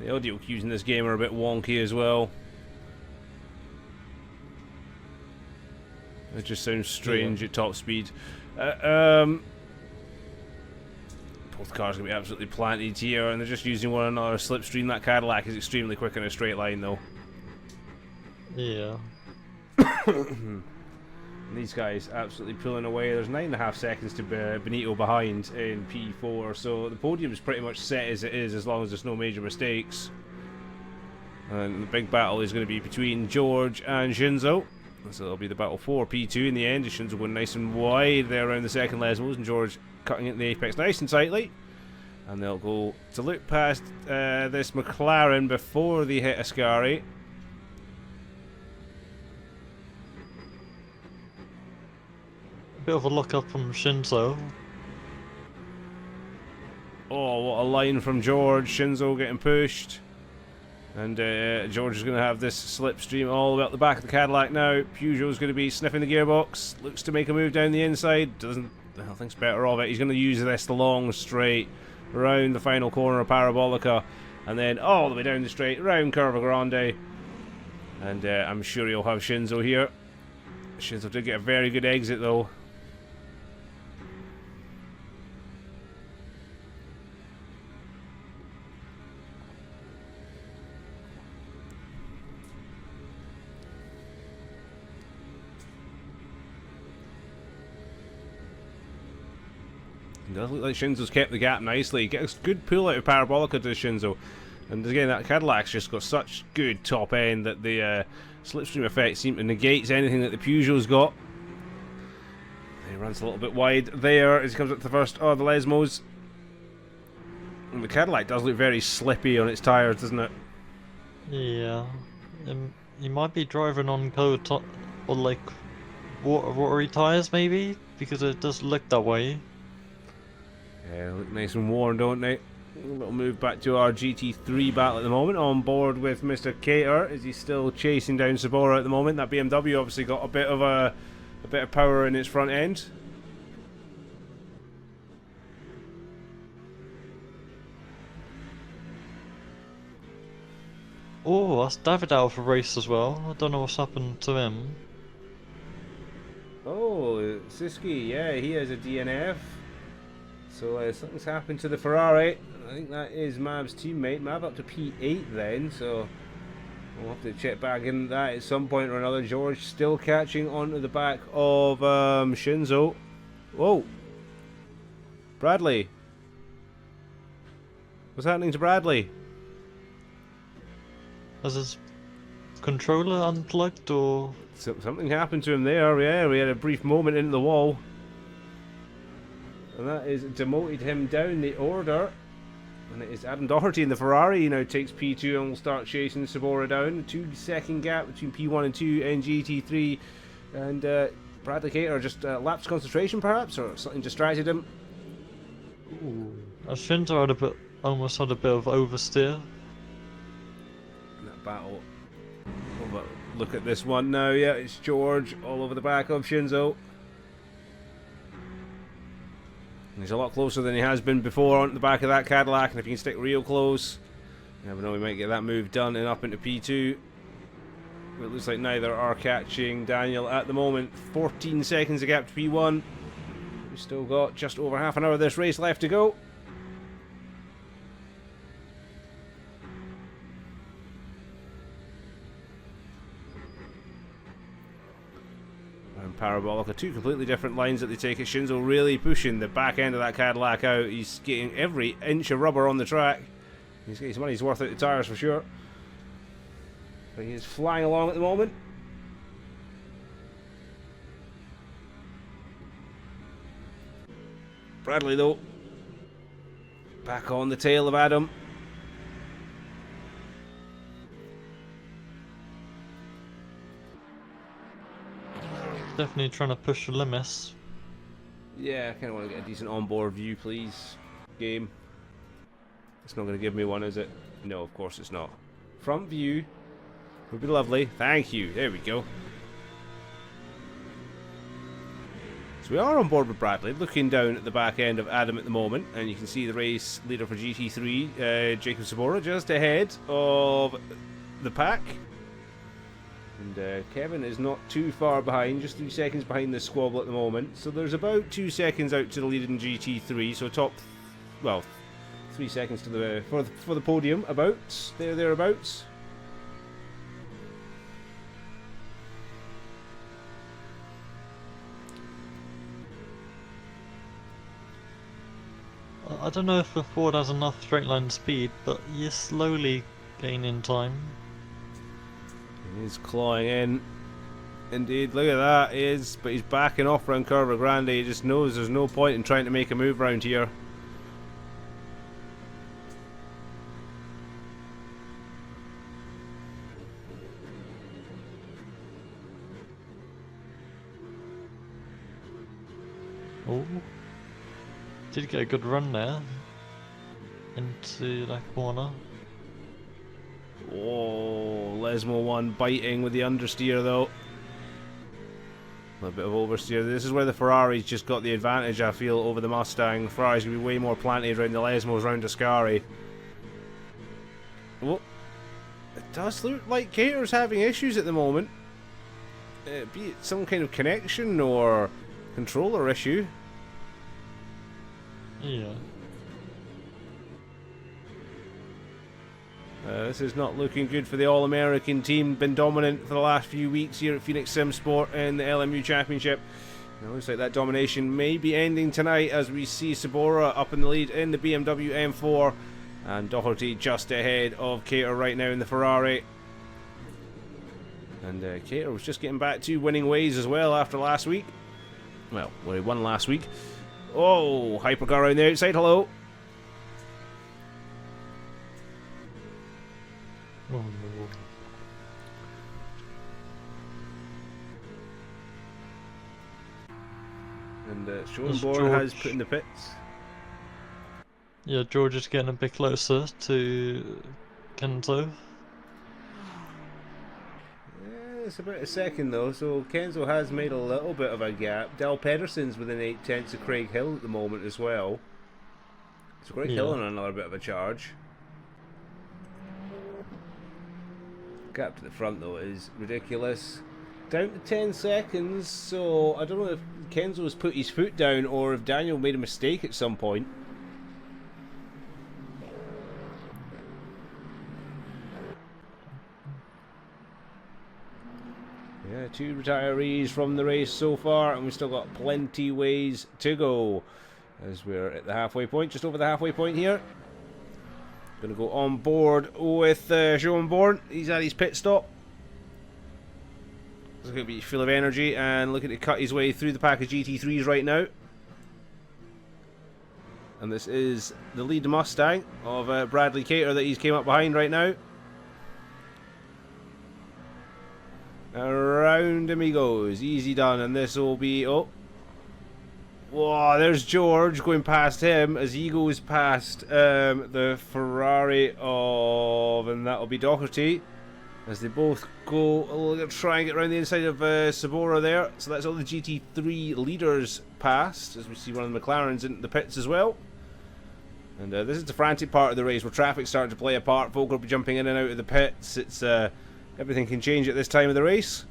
The audio cues in this game are a bit wonky as well. It just sounds strange at top speed. Both cars are going to be absolutely planted here, and they're just using one another slipstream. That Cadillac is extremely quick in a straight line, though. Yeah. These guys absolutely pulling away. There's 9.5 seconds to Benito behind in P4, so the podium is pretty much set as it is, as long as there's no major mistakes. And the big battle is going to be between George and Shinzo. So it'll be the battle for P2 in the end. Shinzo going nice and wide there around the second lesmos, and George cutting it the apex nice and tightly. And they'll go to look past this McLaren before they hit Ascari. Bit of a look up from Shinzo. Oh, what a line from George. Shinzo getting pushed. And George is going to have this slipstream all the way up the back of the Cadillac now. Peugeot's going to be sniffing the gearbox. Looks to make a move down the inside. Thinks better of it. He's going to use this long straight around the final corner of Parabolica. And then all the way down the straight, around Curva Grande. And I'm sure he'll have Shinzo here. Shinzo did get a very good exit though. It does look like Shinzo's kept the gap nicely. Gets a good pull out of Parabolica to Shinzo. And again, that Cadillac's just got such good top end that the slipstream effect seems to negate anything that the Peugeot's got. He runs a little bit wide there as he comes up to the first of the Lesmos. And the Cadillac does look very slippy on its tyres, doesn't it? Yeah. He might be driving on cold or like watery tyres maybe, because it does look that way. Yeah, look nice and worn, don't they? A little move back to our GT3 battle at the moment, on board with Mr. Cater as he's still chasing down Sabora at the moment. That BMW obviously got a bit of power in its front end. Oh, that's David out of a race as well. I don't know what's happened to him. Oh, Siski, yeah, he has a DNF. So something's happened to the Ferrari. I think that is Mav's teammate. Mav up to P8 then, so we'll have to check back in that at some point or another. George still catching onto the back of Shinzo. Whoa. Bradley. What's happening to Bradley? Has his controller unplugged or... Something happened to him there, yeah. We had a brief moment into the wall. And that is demoted him down the order. And it is Adam Doherty in the Ferrari. He now takes P2 and will start chasing Sabora down. 2-second gap between P1 and 2 and GT3. And Bradley Cater just lapsed concentration perhaps, or something distracted him. Ooh. Shinzo had almost had a bit of oversteer. That battle. Oh, but look at this one now. Yeah, it's George all over the back of Shinzo. He's a lot closer than he has been before on the back of that Cadillac, and if he can stick real close, you never know, we might get that move done and up into P2. But it looks like neither are catching Daniel at the moment. 14 seconds of gap to P1. We've still got just over half an hour of this race left to go. Parabolica, two completely different lines that they take it. Shinzo really pushing the back end of that Cadillac out. He's getting every inch of rubber on the track. He's getting his money's worth out the tyres for sure. But he is flying along at the moment. Bradley though, back on the tail of Adam. Definitely trying to push the limits. Yeah, I kind of want to get a decent onboard view, please. Game. It's not going to give me one, is it? No, of course it's not. Front view would be lovely. Thank you. There we go. So we are on board with Bradley, looking down at the back end of Adam at the moment, and you can see the race leader for GT3, Jacob Sabora, just ahead of the pack. And Kevin is not too far behind, just 3 seconds behind the squabble at the moment. So there's about 2 seconds out to the lead in GT3, so top, well, 3 seconds to the for the podium, about, thereabouts. I don't know if the Ford has enough straight line speed, but you're slowly gaining time. He's clawing in. Indeed, look at that. He is, but he's backing off around Curva Grande. He just knows there's no point in trying to make a move around here. Oh, did get a good run there into that corner. Oh, Lesmo one biting with the understeer though. A bit of oversteer. This is where the Ferrari's just got the advantage, I feel, over the Mustang. The Ferrari's going to be way more planted around the Lesmos, around Ascari. Oh, it does look like Cater's having issues at the moment. Be it some kind of connection or controller issue. Yeah. This is not looking good for the All-American team. Been dominant for the last few weeks here at Phoenix Sim Sport in the LMU Championship. It looks like that domination may be ending tonight as we see Sabora up in the lead in the BMW M4 and Doherty just ahead of Cater right now in the Ferrari. And Cater was just getting back to winning ways as well after last week. Well, he won last week. Oh, hypercar around the outside. Hello. Oh no. And Schoenborn has put in the pits. Yeah, George is getting a bit closer to Kento. It's about a second though, so Kenzo has made a little bit of a gap. Del Pedersen's within 8/10 of Craig Hill at the moment as well. So Craig Hill on another bit of a charge. Gap to the front though is ridiculous. Down to 10 seconds, so I don't know if Kenzo has put his foot down or if Daniel made a mistake at some point. Yeah, 2 retirees from the race so far, and we've still got plenty ways to go as we're at the halfway point, just over the halfway point here. Going to go on board with Schoenborn. He's at his pit stop. He's going to be full of energy and looking to cut his way through the pack of GT3s right now. And this is the lead Mustang of Bradley Cater that he's came up behind right now. Around him he goes, easy done, and this will be, oh, whoa, there's George going past him as he goes past the Ferrari of, and that'll be Doherty, as they both go, try and get around the inside of Sabora there. So that's all the GT3 leaders past, as we see one of the McLarens in the pits as well. And this is the frantic part of the race where traffic's starting to play a part. Folk will be jumping in and out of the pits. It's everything can change at this time of the race.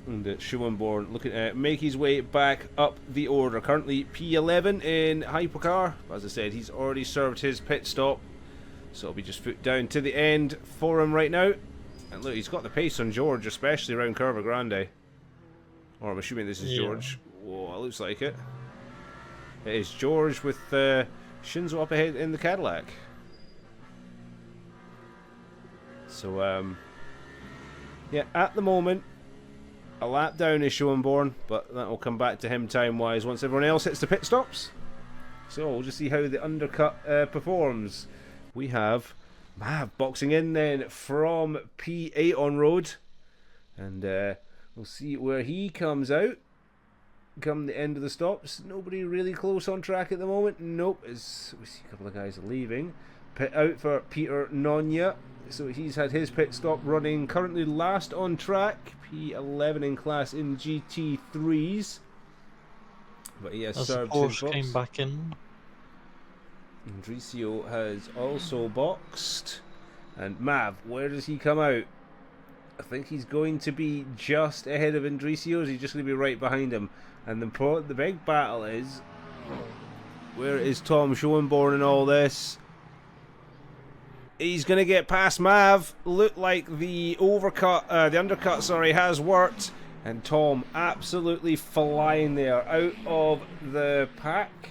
And Schoenborn looking to make his way back up the order. Currently P11 in hypercar. As I said, he's already served his pit stop, so it'll be just foot down to the end for him right now. And look, he's got the pace on George, especially around Curva Grande. Or I'm assuming this is George. Whoa, it looks like it. It is George with Shinzo up ahead in the Cadillac. So, yeah, at the moment, a lap down is Schoenborn, but that will come back to him time-wise once everyone else hits the pit stops. So, we'll just see how the undercut performs. We have Mav boxing in then from P8 on road. And we'll see where he comes out. Come the end of the stops. Nobody really close on track at the moment. Nope, as we see a couple of guys leaving. Pit out for Peter Nonya. So he's had his pit stop running currently last on track. P11 in class in GT3s. But he has As the served his Porsche box. came back in. Andricio has also boxed. And Mav, where does he come out? I think he's going to be just ahead of Andricio. Is he just going to be right behind him? And the big battle is, where is Tom Schoenborn in all this? He's going to get past Mav. Look like the undercut, sorry, has worked. And Tom absolutely flying there out of the pack.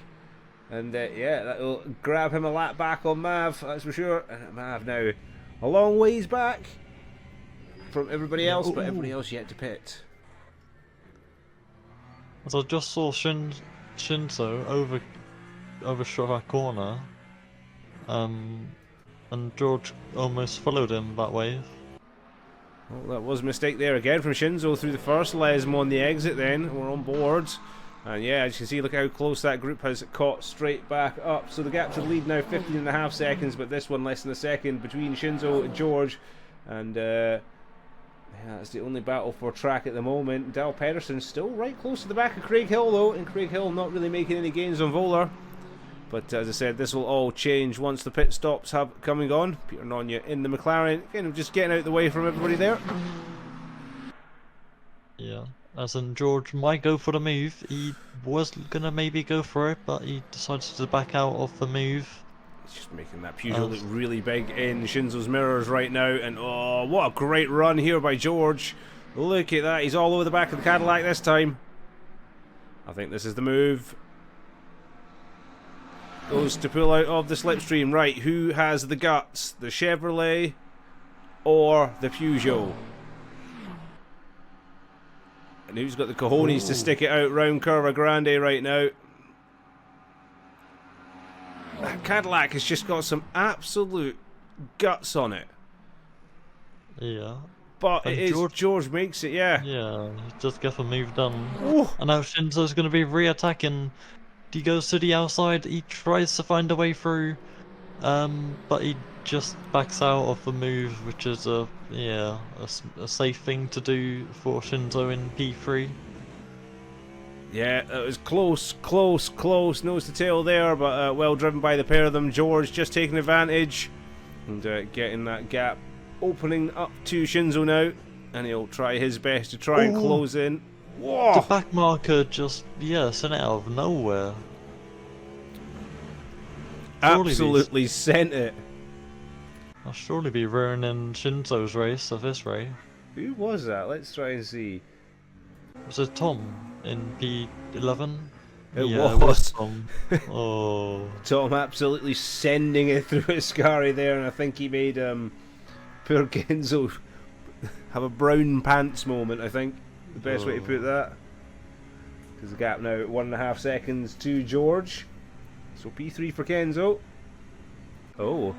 And yeah, that will grab him a lap back on Mav, that's for sure. And Mav now a long ways back from everybody else, but everybody else yet to pit. As I just saw Shinzo overshot that corner, and George almost followed him that way. Well, that was a mistake there again from Shinzo through the first. Lesmo on the exit then, we're on board. And yeah, as you can see, look how close that group has caught straight back up. So the gap to the lead now 15.5 seconds, but this one less than a second between Shinzo and George. And yeah, that's the only battle for track at the moment. Dal Pedersen still right close to the back of Craig Hill though, and Craig Hill not really making any gains on Voller. But as I said, this will all change once the pit stops have coming on. Peter Nonya in the McLaren, kind of just getting out the way from everybody there. Yeah, as in George might go for the move. He was gonna maybe go for it, but he decided to back out of the move. It's just making that Peugeot look really big in Shinzo's mirrors right now. And oh, what a great run here by George. Look at that, he's all over the back of the Cadillac this time. I think this is the move. Goes to pull out of the slipstream. Right, who has the guts? The Chevrolet or the Peugeot? And who's got the cojones to stick it out round Curva Grande right now? That Cadillac has just got some absolute guts on it. Yeah. But And it is George makes it, yeah. Yeah, just get the move done. Ooh. And now Shinzo's going to be re-attacking. He goes to the outside, he tries to find a way through, but he just backs out of the move, which is a safe thing to do for Shinzo in P3. Yeah, it was close, nose to tail there, but well driven by the pair of them. George just taking advantage and getting that gap opening up to Shinzo now, and he'll try his best to try and close in. Whoa! The back marker just, sent it out of nowhere. Absolutely sent it. I'll surely be ruining Shinzo's race of this race. Who was that? Let's try and see. Was it Tom in P11? It It was. Tom. Oh. Tom absolutely sending it through Ascari there, and I think he made poor Genzo have a brown pants moment, I think. The best way to put that. Because the gap now at 1.5 seconds to George. So P3 for Kenzo. Oh.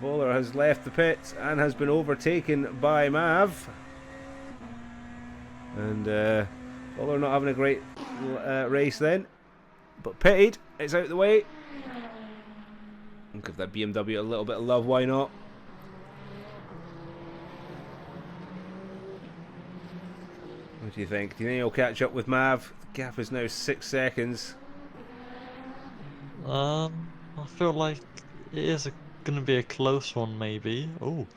Voller has left the pits and has been overtaken by Mav. And Voller not having a great race then. But pitted. It's out the way. And give that BMW a little bit of love, why not? What do you think? Do you think he'll catch up with Mav? The gap is now 6 seconds. I feel like it is going to be a close one, maybe. Oh,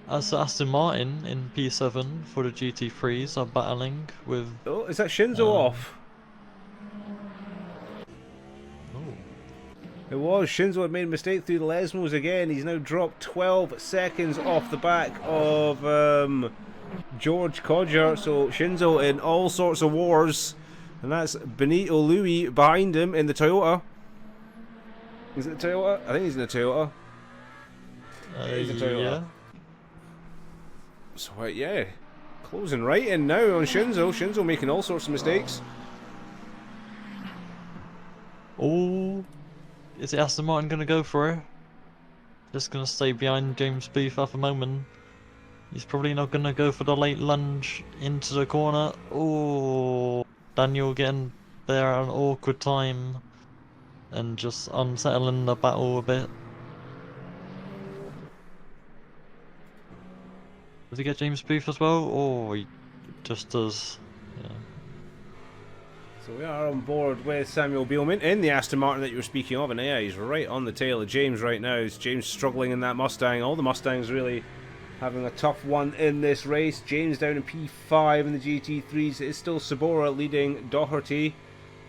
as Aston Martin in P7 for the GT3s are battling with. Oh, is that Shinzo off? Oh, It was. Shinzo had made a mistake through the Lesmos again. He's now dropped 12 seconds off the back of George Codger. So Shinzo in all sorts of wars. And that's Benito Louis behind him in the Toyota. Is it a Toyota? I think he's in a Toyota. It is a Toyota. yeah. So yeah, closing right in now on Shinzo. Shinzo making all sorts of mistakes. Oh, is it Aston Martin going to go for it? Just going to stay behind James Booth at the moment. He's probably not going to go for the late lunge into the corner. Oh, Daniel getting there at an awkward time and just unsettling the battle a bit. Does he get James Booth as well? Oh, he just does. Yeah. So we are on board with Samuel Beelman in the Aston Martin that you were speaking of, and yeah, he's right on the tail of James right now. It's James struggling in that Mustang. All the Mustangs really having a tough one in this race. James down in P5 in the GT3s. It's still Sabora leading Doherty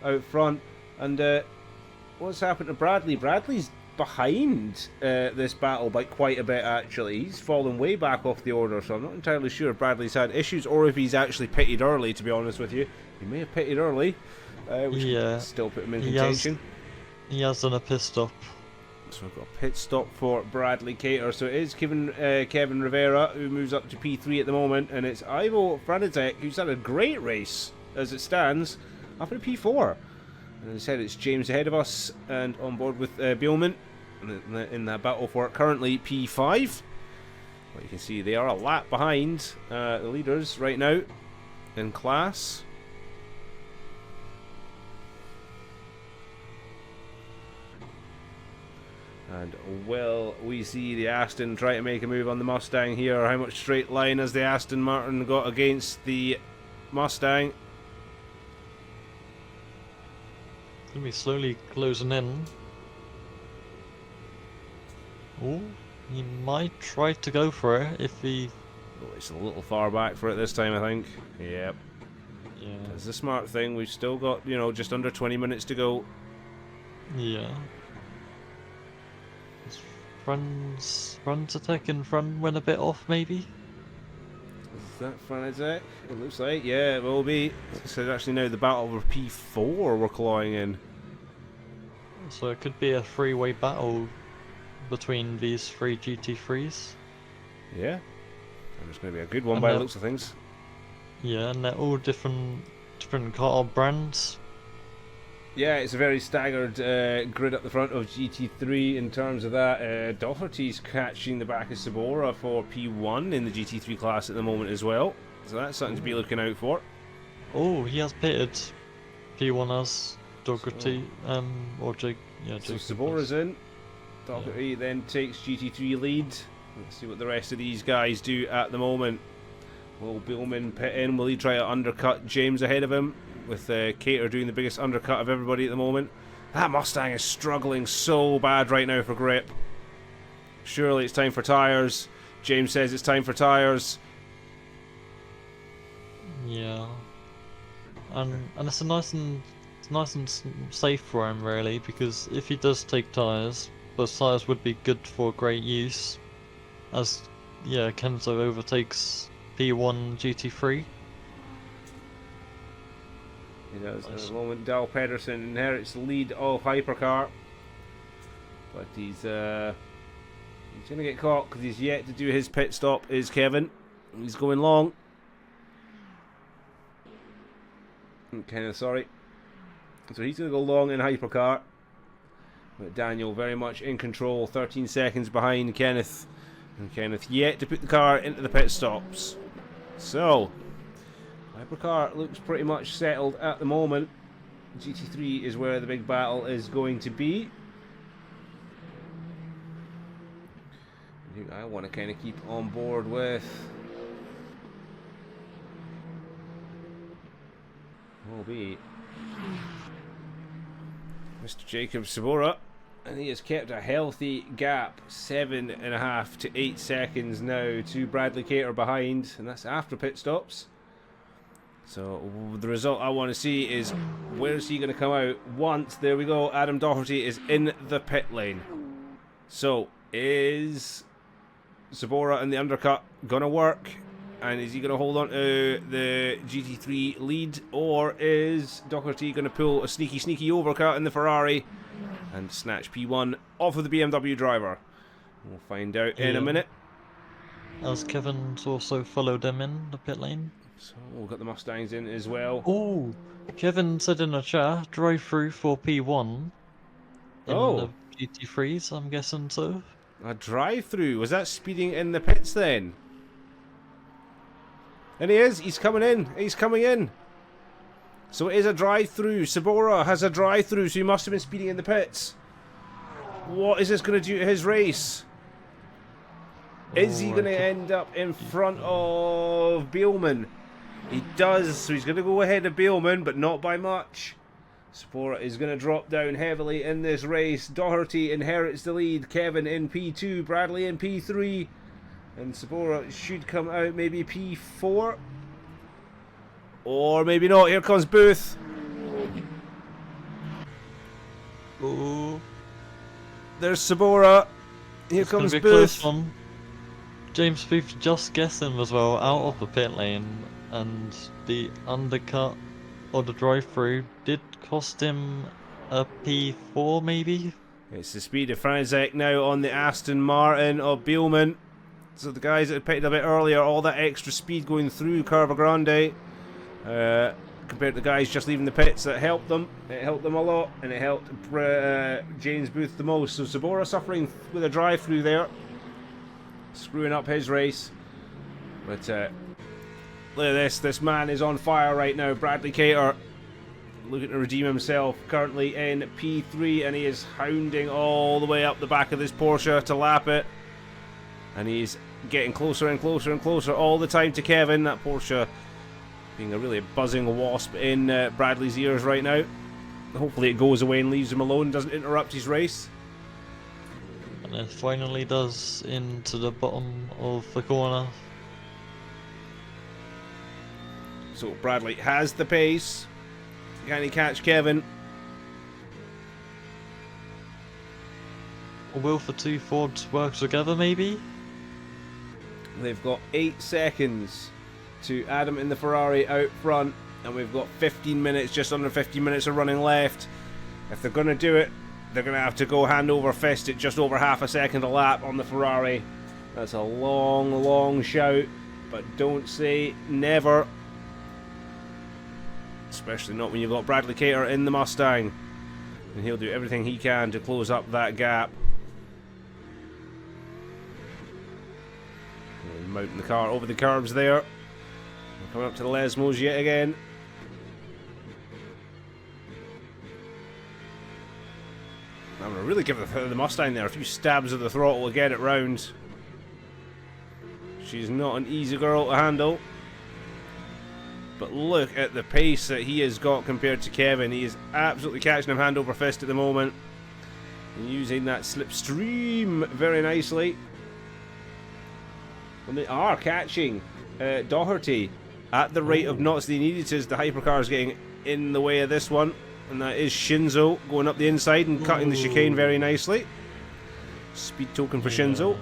out front. And what's happened to Bradley? Bradley's behind this battle by quite a bit, actually. He's fallen way back off the order, so I'm not entirely sure if Bradley's had issues or if he's actually pitted early, to be honest with you. He may have pitted early, which could still put him in contention. He has done a pit stop. So we've got a pit stop for Bradley Cater. So it is Kevin Rivera who moves up to P3 at the moment, and it's Ivo Franatek who's had a great race as it stands up in P4. And as I said, it's James ahead of us and on board with Beelman in that battle for currently P5. Well, you can see they are a lap behind the leaders right now in class. And will we see the Aston try to make a move on the Mustang here? How much straight line has the Aston Martin got against the Mustang? Gonna be slowly closing in. Oh, he might try to go for it if he... Oh, it's a little far back for it this time, I think. Yep. Yeah. That's the smart thing. We've still got, you know, just under 20 minutes to go. Yeah. Front's attack in front went a bit off, maybe? Is that front attack? It looks like, yeah, it will be. So actually now the battle over P4 we're clawing in. So it could be a three-way battle between these three GT3s. Yeah. And it's going to be a good one by the looks of things. Yeah, and they're all different car brands. Yeah, it's a very staggered grid up the front of GT3 in terms of that. Doherty's catching the back of Sabora for P1 in the GT3 class at the moment as well. So that's something to be looking out for. Oh, he has pitted. P1 has Doherty, or Jake. Yeah, so Jake. Sabora's in. Doherty then takes GT3 lead. Let's see what the rest of these guys do at the moment. Will Beelman pit in? Will he try to undercut James ahead of him? With Cater doing the biggest undercut of everybody at the moment. That Mustang is struggling so bad right now for grip. Surely it's time for tyres. James says it's time for tyres. Yeah, and it's nice and safe for him really, because if he does take tyres, those tyres would be good for great use. As Kenzo overtakes P1 GT3. He does. At the moment, Dal Pedersen inherits the lead of Hypercar. But he's going to get caught because he's yet to do his pit stop, is Kevin. He's going long. Kind of sorry. So he's going to go long in Hypercar. But Daniel very much in control, 13 seconds behind Kenneth. And Kenneth yet to put the car into the pit stops. So... Hypercar looks pretty much settled at the moment. GT3 is where the big battle is going to be. I want to kind of keep on board with will be Mr. Jacob Sabora, and he has kept a healthy gap, 7.5 to 8 seconds now to Bradley Cater behind, and that's after pit stops. So the result I want to see is where is he going to come out once, there we go, Adam Doherty is in the pit lane. So is Sabora and the undercut going to work? And is he going to hold on to the GT3 lead? Or is Doherty going to pull a sneaky overcut in the Ferrari and snatch P1 off of the BMW driver? We'll find out in a minute. As Kevin's also followed him in the pit lane. So we've got the Mustangs in as well. Oh, Kevin said in a chat, drive through for P1 in the GT3s, I'm guessing so. A drive-through? Was that speeding in the pits then? And he is, he's coming in. So it is a drive-through. Sabora has a drive-through, so he must have been speeding in the pits. What is this going to do to his race? Is he going to end up in front of Beelman? He does, so he's going to go ahead of Beelman, but not by much. Sabora is going to drop down heavily in this race. Doherty inherits the lead. Kevin in P2, Bradley in P3. And Sabora should come out maybe P4. Or maybe not. Here comes Booth. Ooh. There's Sabora. Here It's comes gonna be a close Booth. one. James Booth just guessing as well out of the pit lane, and the undercut or the drive-through did cost him a P4 maybe. It's the speed of Franzek now on the Aston Martin of Beelman. So the guys that had pitted a bit earlier, all that extra speed going through Curva Grande, compared to the guys just leaving the pits, that helped them. It helped them a lot, and it helped James Booth the most. So Sabora suffering with a drive-through there, screwing up his race. But look at this. This man is on fire right now. Bradley Cater looking to redeem himself. Currently in P3, and he is hounding all the way up the back of this Porsche to lap it. And he's getting closer and closer and closer all the time to Kevin. That Porsche being a really buzzing wasp in Bradley's ears right now. Hopefully it goes away and leaves him alone, doesn't interrupt his race. And it finally does into the bottom of the corner. So Bradley has the pace. Can he catch Kevin? Will the two Fords work together maybe? They've got 8 seconds to Adam in the Ferrari out front, and we've got 15 minutes, just under 15 minutes of running left. If they're going to do it, they're going to have to go hand over fist at just over half a second a lap on the Ferrari. That's a long, long shout, but don't say never. Especially not when you've got Bradley Cater in the Mustang. And he'll do everything he can to close up that gap. And mounting the car over the curbs there. We're coming up to the Lesmos yet again. I'm going to really give the Mustang there a few stabs of the throttle to get it round. She's not an easy girl to handle. But look at the pace that he has got compared to Kevin. He is absolutely catching him hand over fist at the moment. And using that slipstream very nicely. And they are catching Doherty at the rate of knots they needed to, as the hypercar is getting in the way of this one. And that is Shinzo going up the inside and cutting the chicane very nicely. Speed token for Shinzo.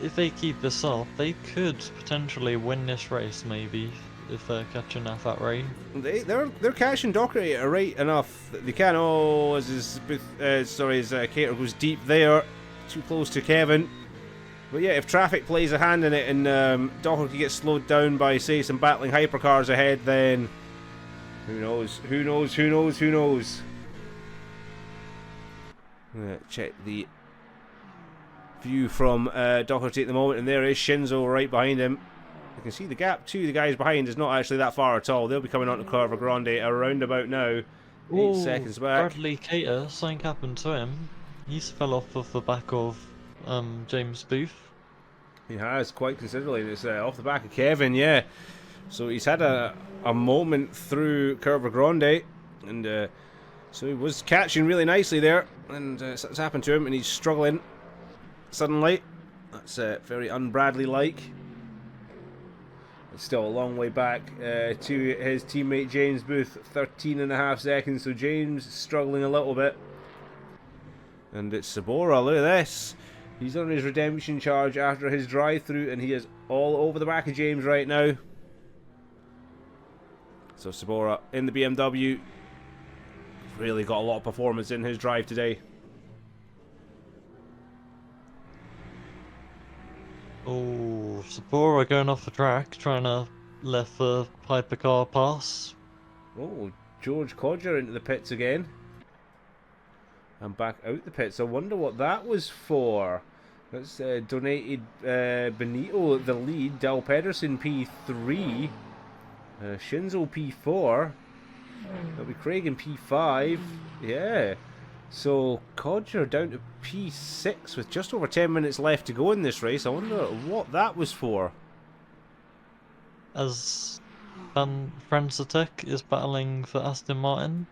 If they keep this up, they could potentially win this race maybe, if they're catching at that rate. They're catching Doherty at a rate enough that they can. Oh, as his Cater goes deep there, too close to Kevin. But yeah, if traffic plays a hand in it and Doherty gets slowed down by, say, some battling hypercars ahead, then who knows? Who knows? Who knows? Who knows? Check the view from Doherty at the moment, and there is Shinzo right behind him. You can see the gap to the guys behind is not actually that far at all. They'll be coming onto Curva Grande around about now. 8 seconds back. Bradley Cater, something happened to him. He's fell off of the back of James Booth. He has, quite considerably. It's off the back of Kevin, yeah. So he's had a moment through Curva Grande, and so he was catching really nicely there, and something's happened to him, and he's struggling suddenly. That's very un-Bradley-like. It's still a long way back to his teammate James Booth, 13.5 seconds, so James struggling a little bit. And it's Sabora, look at this. He's on his redemption charge after his drive-through, and he is all over the back of James right now. So Sabora in the BMW. Really got a lot of performance in his drive today. Oh, Sabora going off the track, trying to let the hypercar pass. Oh, George Codger into the pits again. And back out the pits. I wonder what that was for. That's donated Benito the lead. Dal Pedersen P3. Shinzo P4. That'll be Craig in P5. Yeah. So, Codger down to P6 with just over 10 minutes left to go in this race. I wonder what that was for. As Asetek is battling for Aston Martin.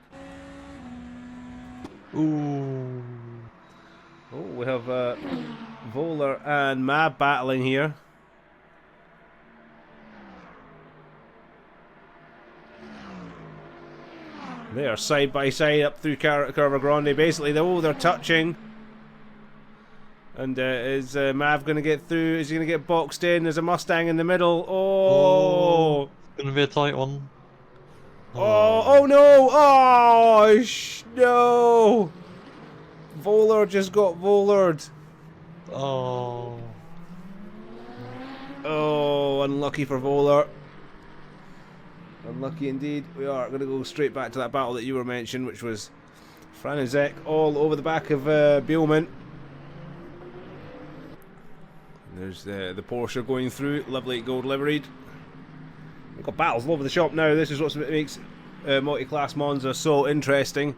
Ooh. Oh, we have Voller and Mab battling here. They are side by side up through Curva Grande. Basically, they're touching. And is Mav going to get through? Is he going to get boxed in? There's a Mustang in the middle. Oh! It's gonna be a tight one. Oh no! Oh, no! Voller just got vollered. Oh. Oh, unlucky for Voller. Unlucky indeed. We are going to go straight back to that battle that you were mentioning, which was Fran and Zek all over the back of Bielman. There's the Porsche going through, lovely gold liveried. We've got battles all over the shop now. This is what makes multi-class Monza so interesting.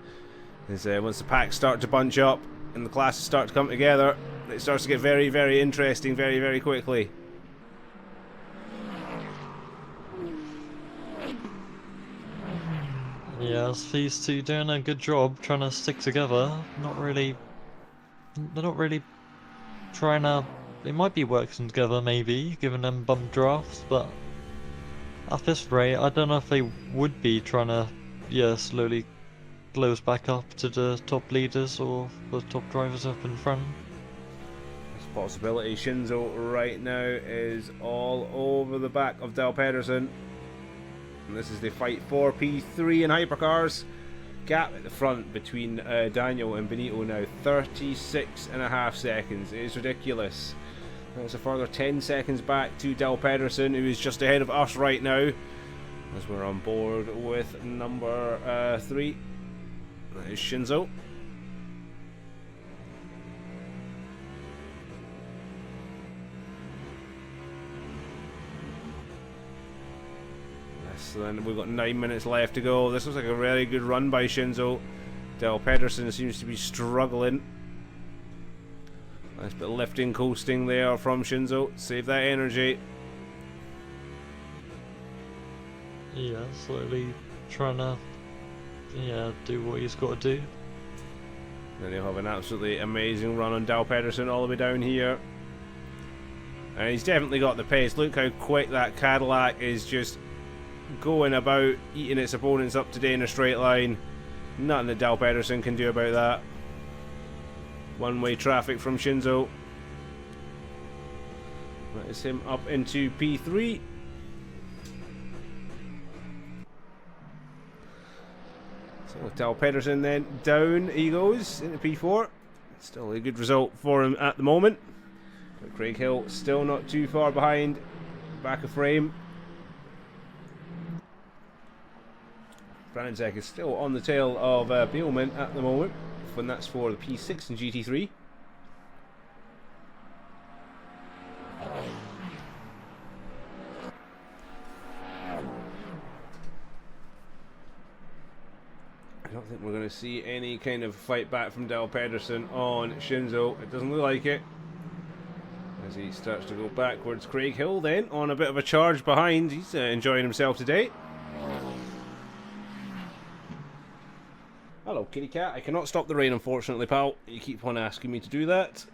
Is once the packs start to bunch up and the classes start to come together, it starts to get very, very interesting very, very quickly. Yes, these two doing a good job trying to stick together. They're not really trying to. They might be working together, maybe, giving them bump drafts, but at this rate, I don't know if they would be trying to, slowly close back up to the top leaders or the top drivers up in front. This possibility. Shinzo right now is all over the back of Dal Pedersen. And this is the fight for P3 in hypercars. Gap at the front between Daniel and Benito now, 36.5 seconds. It is ridiculous. That's a further 10 seconds back to Dal Pedersen, who is just ahead of us right now, as we're on board with number 3. That is Shinzo. So then we've got 9 minutes left to go. This looks like a very good run by Shinzo. Dal Pedersen seems to be struggling. Nice bit of lifting, coasting there from Shinzo. Save that energy. Yeah, slowly trying to do what he's got to do. Then he'll have an absolutely amazing run on Dal Pedersen all the way down here. And he's definitely got the pace. Look how quick that Cadillac is just going about, eating its opponents up today in a straight line. Nothing that Dal Pedersen can do about that. One-way traffic from Shinzo. That is him up into P3. So Dal Pedersen then down he goes into P4. Still a good result for him at the moment. But Craig Hill still not too far behind. Back of frame. Branzek is still on the tail of Bielman at the moment, when that's for the P6 and GT3. I don't think we're going to see any kind of fight back from Dal Pedersen on Shinzo. It doesn't look like it. As he starts to go backwards, Craig Hill then on a bit of a charge behind. He's enjoying himself today. Hello, kitty cat. I cannot stop the rain, unfortunately, pal. You keep on asking me to do that.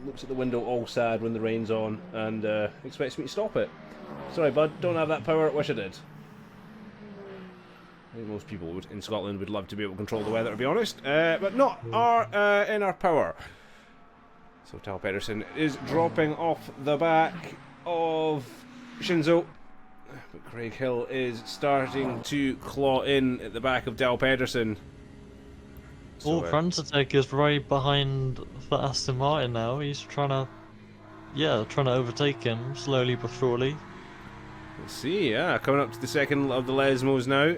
Looks at the window all sad when the rain's on and expects me to stop it. Sorry, bud. Don't have that power. Wish I did. I think most people in Scotland would love to be able to control the weather, to be honest. But not in our power. So Dal Pedersen is dropping off the back of Shinzo. But Craig Hill is starting to claw in at the back of Dal Pedersen. So, Asetek is right behind the Aston Martin now. He's trying to overtake him slowly but surely. Let's see, coming up to the second of the Lesmos now.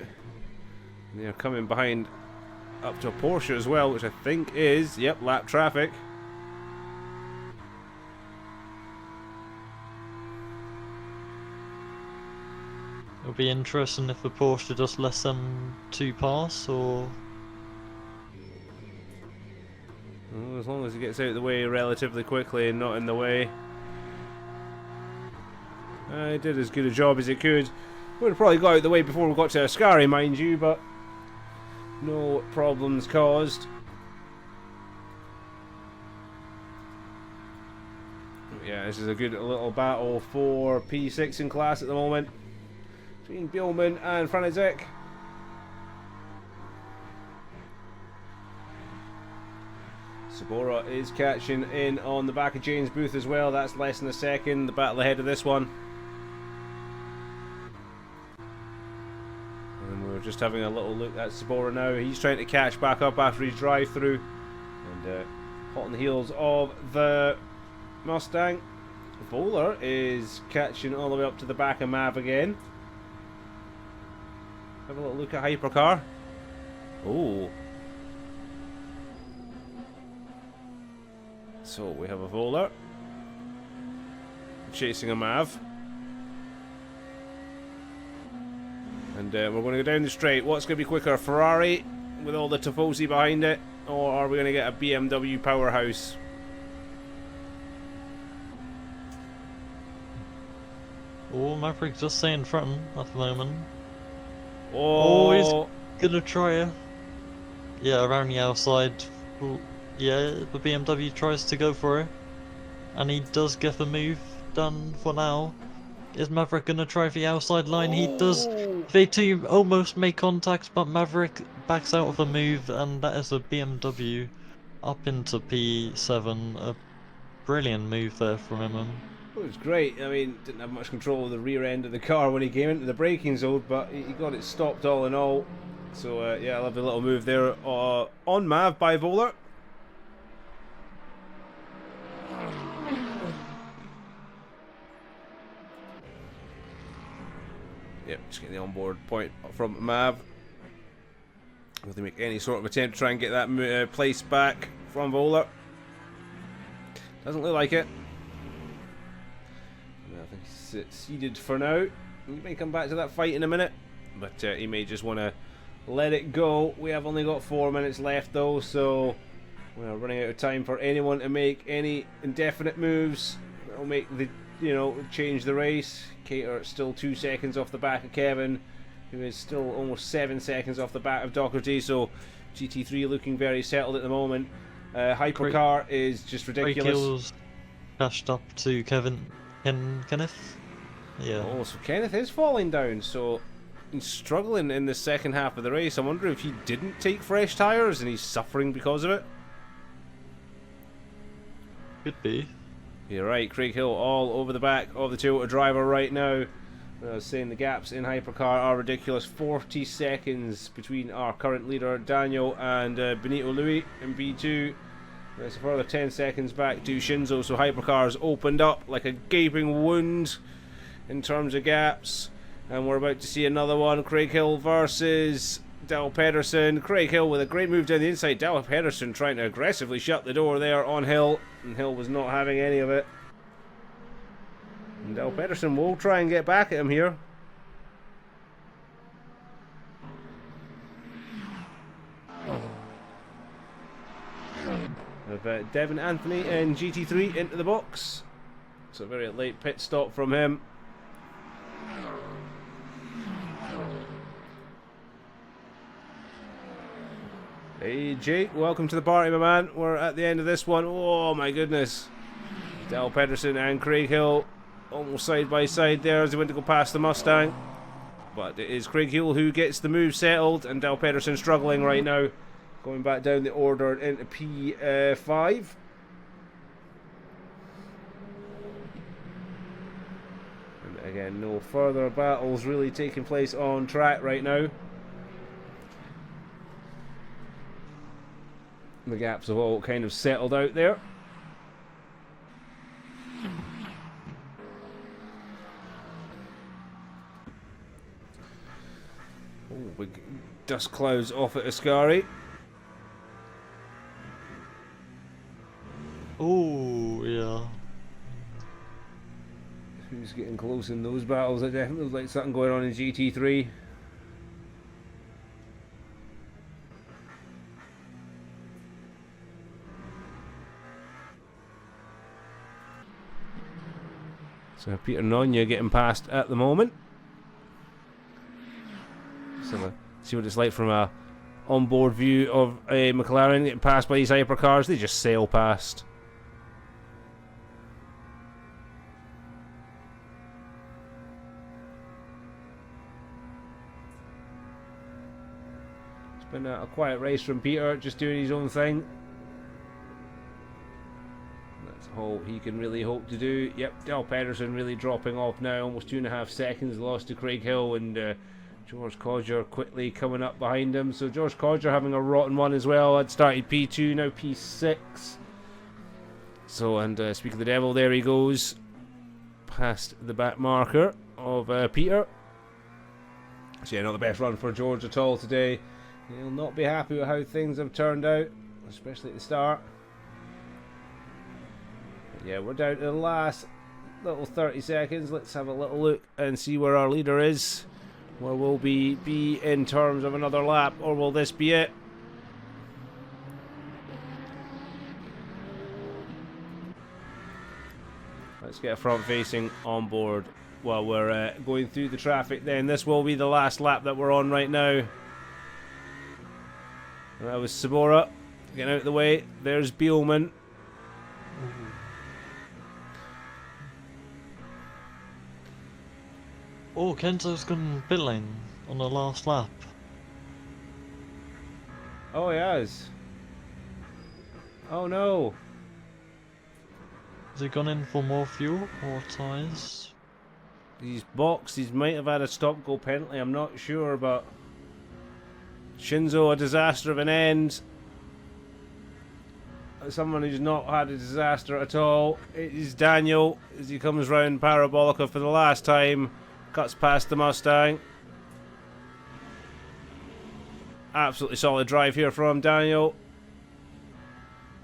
They are coming behind up to a Porsche as well, which I think is, lap traffic. It'll be interesting if the Porsche just lets them two pass, or... Well, as long as he gets out of the way relatively quickly and not in the way. He did as good a job as he could. Would have probably got out of the way before we got to Ascari, mind you, but no problems caused. Yeah, this is a good little battle for P6 in class at the moment between Bjornman and Franizek. Sabora is catching in on the back of Jane's booth as well. That's less than a second. The battle ahead of this one. And we're just having a little look at Sabora now. He's trying to catch back up after his drive through. And hot on the heels of the Mustang. Bowler is catching all the way up to the back of Mav again. Have a little look at Hypercar. Oh. So we have a Bowler chasing a Mav. And we're going to go down the straight. What's going to be quicker? Ferrari with all the Tifosi behind it? Or are we going to get a BMW powerhouse? Oh, Maverick just stay in front at the moment. Oh, he's gonna try it. Yeah, around the outside. Ooh, yeah, the BMW tries to go for it. And he does get the move done for now. Is Maverick gonna try the outside line? He does. They two almost make contact, but Maverick backs out of the move, and that is a BMW up into P7. A brilliant move there from him. It was great. I mean, didn't have much control of the rear end of the car when he came into the braking zone, but he got it stopped all in all. So yeah, I love the little move there on Mav by Bowler. Yep, just getting the onboard point from Mav. Will they make any sort of attempt to try and get that place back from Bowler? Doesn't look like it. I think he's seeded for now. We may come back to that fight in a minute, but he may just want to let it go. We have only got 4 minutes left though, so we're running out of time for anyone to make any indefinite moves that'll make the, change the race. Cater still 2 seconds off the back of Kevin, who is still almost 7 seconds off the back of Doherty, so GT3 looking very settled at the moment. Hypercar is just ridiculous. Cashed up to Kenneth. Yeah. Oh, so Kenneth is falling down, so he's struggling in the second half of the race. I wonder if he didn't take fresh tyres and he's suffering because of it. Could be. You're right, Craig Hill all over the back of the Toyota driver right now. I was saying the gaps in Hypercar are ridiculous. 40 seconds between our current leader Daniel and Benito Louis in B2. There's a further 10 seconds back to Shinzo, so Hypercar's opened up like a gaping wound in terms of gaps. And we're about to see another one. Craig Hill versus Dal Pedersen. Craig Hill with a great move down the inside. Dal Pedersen trying to aggressively shut the door there on Hill. And Hill was not having any of it. And Dal Pedersen will try and get back at him here. With Devin Anthony and GT3 into the box. So a very late pit stop from him. Hey Jake, welcome to the party, my man. We're at the end of this one. Oh my goodness. Dal Pedersen and Craig Hill almost side by side there as they went to go past the Mustang. But it is Craig Hill who gets the move settled, and Dal Pedersen struggling right now. Going back down the order into P5. And again, no further battles really taking place on track right now. The gaps have all kind of settled out there. Oh, big dust clouds off at Ascari. Oh, yeah. Who's getting close in those battles? It definitely looks like something going on in GT3. So Peter Nonya getting past at the moment. So see what it's like from a onboard view of a McLaren getting passed by these hypercars. They just sail past. It's been a quiet race from Peter, just doing his own thing. That's all he can really hope to do. Yep, Del Pedersen really dropping off now, almost 2.5 seconds lost to Craig Hill, and George Codger quickly coming up behind him. So George Codger having a rotten one as well. Had started P2, now P6. So, and speak of the devil, there he goes. Past the back marker of Peter. So yeah, not the best run for George at all today. He'll not be happy with how things have turned out, especially at the start. But yeah, we're down to the last little 30 seconds. Let's have a little look and see where our leader is. Where will we be in terms of another lap, or will this be it? Let's get a front facing on board while we're going through the traffic then. This will be the last lap that we're on right now. And that was Sabora getting out of the way. There's Bielman. Oh, Kenzo's gone pit lane on the last lap. Oh, he has. Oh no. Has he gone in for more fuel or tyres? He's boxed. He might have had a stop-go penalty. I'm not sure, but Shinzo, a disaster of an end. Someone who's not had a disaster at all. It is Daniel as he comes round Parabolica for the last time. Cuts past the Mustang. Absolutely solid drive here from Daniel.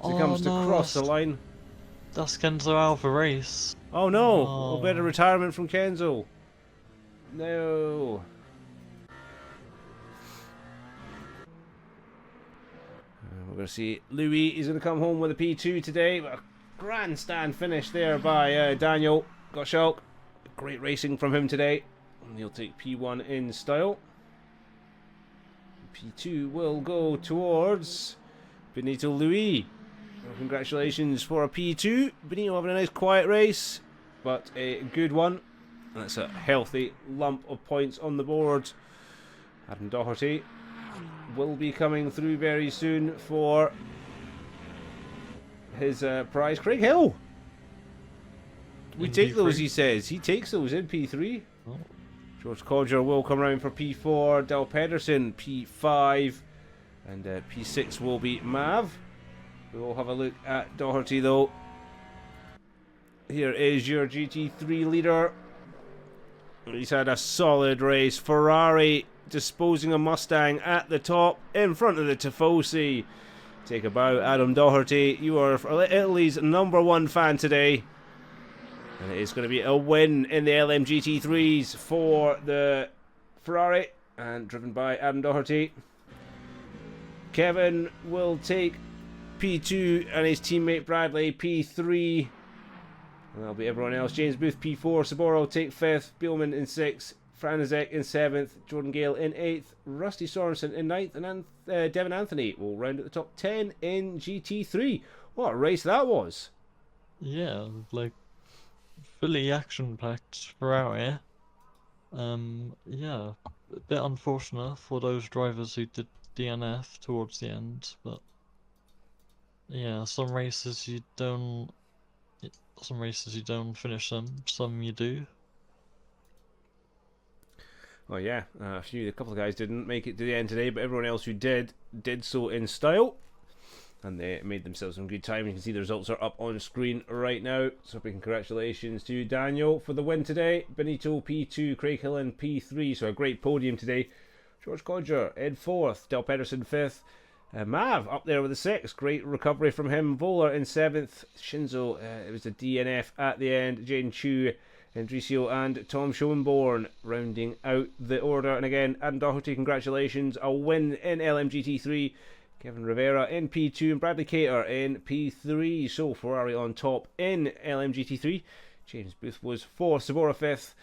As he comes to cross the line. That's Kenzo out of the race. Oh no! Oh. A bit of retirement from Kenzo. No. We're going to see Louis. He's going to come home with a P2 today. But a grandstand finish there by Daniel Gottschalk. Great racing from him today. And he'll take P1 in style. P2 will go towards Benito Louis. Well, congratulations for a P2. Benito having a nice quiet race, but a good one. And that's a healthy lump of points on the board. Adam Doherty will be coming through very soon for his prize. Craig Hill. We In take those, P3. he says. He takes those in P3. Oh. George Codger will come round for P4. Del Pedersen, P5. And P6 will be Mav. We'll have a look at Doherty, though. Here is your GT3 leader. He's had a solid race. Ferrari disposing a Mustang at the top in front of the Tifosi. Take a bow, Adam Doherty. You are Italy's #1 fan today. And it is going to be a win in the LMGT3s for the Ferrari, and driven by Adam Doherty. Kevin will take P2 and his teammate Bradley P3. And that'll be everyone else. James Booth P4, Sabora will take 5th, Bielman in 6th, Franizek in 7th, Jordan Gale in 8th, Rusty Sorensen in 9th, and Devin Anthony will round at the top 10 in GT3. What a race that was! Yeah, like fully action-packed Ferrari. Yeah, a bit unfortunate for those drivers who did DNF towards the end, but yeah, some races you don't finish them, some you do. Oh yeah, a couple of guys didn't make it to the end today, but everyone else who did so in style, and they made themselves some good time. You can see the results are up on screen right now. So big congratulations to Daniel for the win today. Benito P2, Craig Hill in P3, so a great podium today. George Codger in 4th, Del Pedersen 5th, Mav up there with the 6th, great recovery from him. Voller in 7th, Shinzo, it was a DNF at the end. Jane Chu, Andricio and Tom Schoenborn rounding out the order. And again, Adam Doherty, congratulations, a win in LMGT3. Kevin Rivera in P2 and Bradley Cater in P3. So Ferrari on top in LMGT3. James Booth was 4th, Sabora 5th,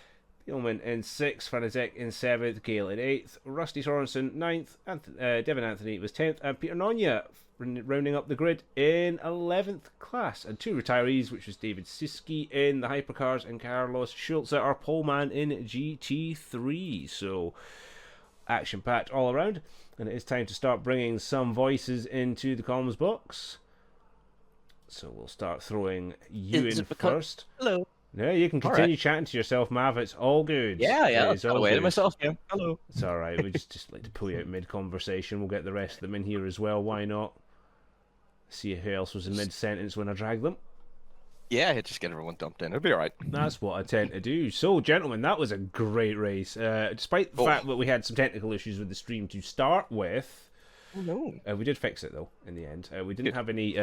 Billman in 6th, Fanatic in 7th, Gale in 8th, Rusty Sorensen 9th, Devin Anthony was 10th, and Peter Nonya rounding up the grid in 11th class. And 2 retirees, which was David Siski in the Hypercars and Carlos Schulze, our poleman in GT3. So, action-packed all around. And it is time to start bringing some voices into the comms box. So we'll start throwing you in first. Hello. Yeah, you can continue chatting to yourself, Mav. It's all good. Yeah, It's all away to good. myself. Yeah. Hello. It's all right. We just like to pull you out mid-conversation. We'll get the rest of them in here as well. Why not? See who else was in mid-sentence when I drag them. Yeah, just get everyone dumped in. It'll be all right. That's what I tend to do. So, gentlemen, that was a great race. Despite the fact that we had some technical issues with the stream to start with, Oh no. we did fix it though in the end. We didn't have any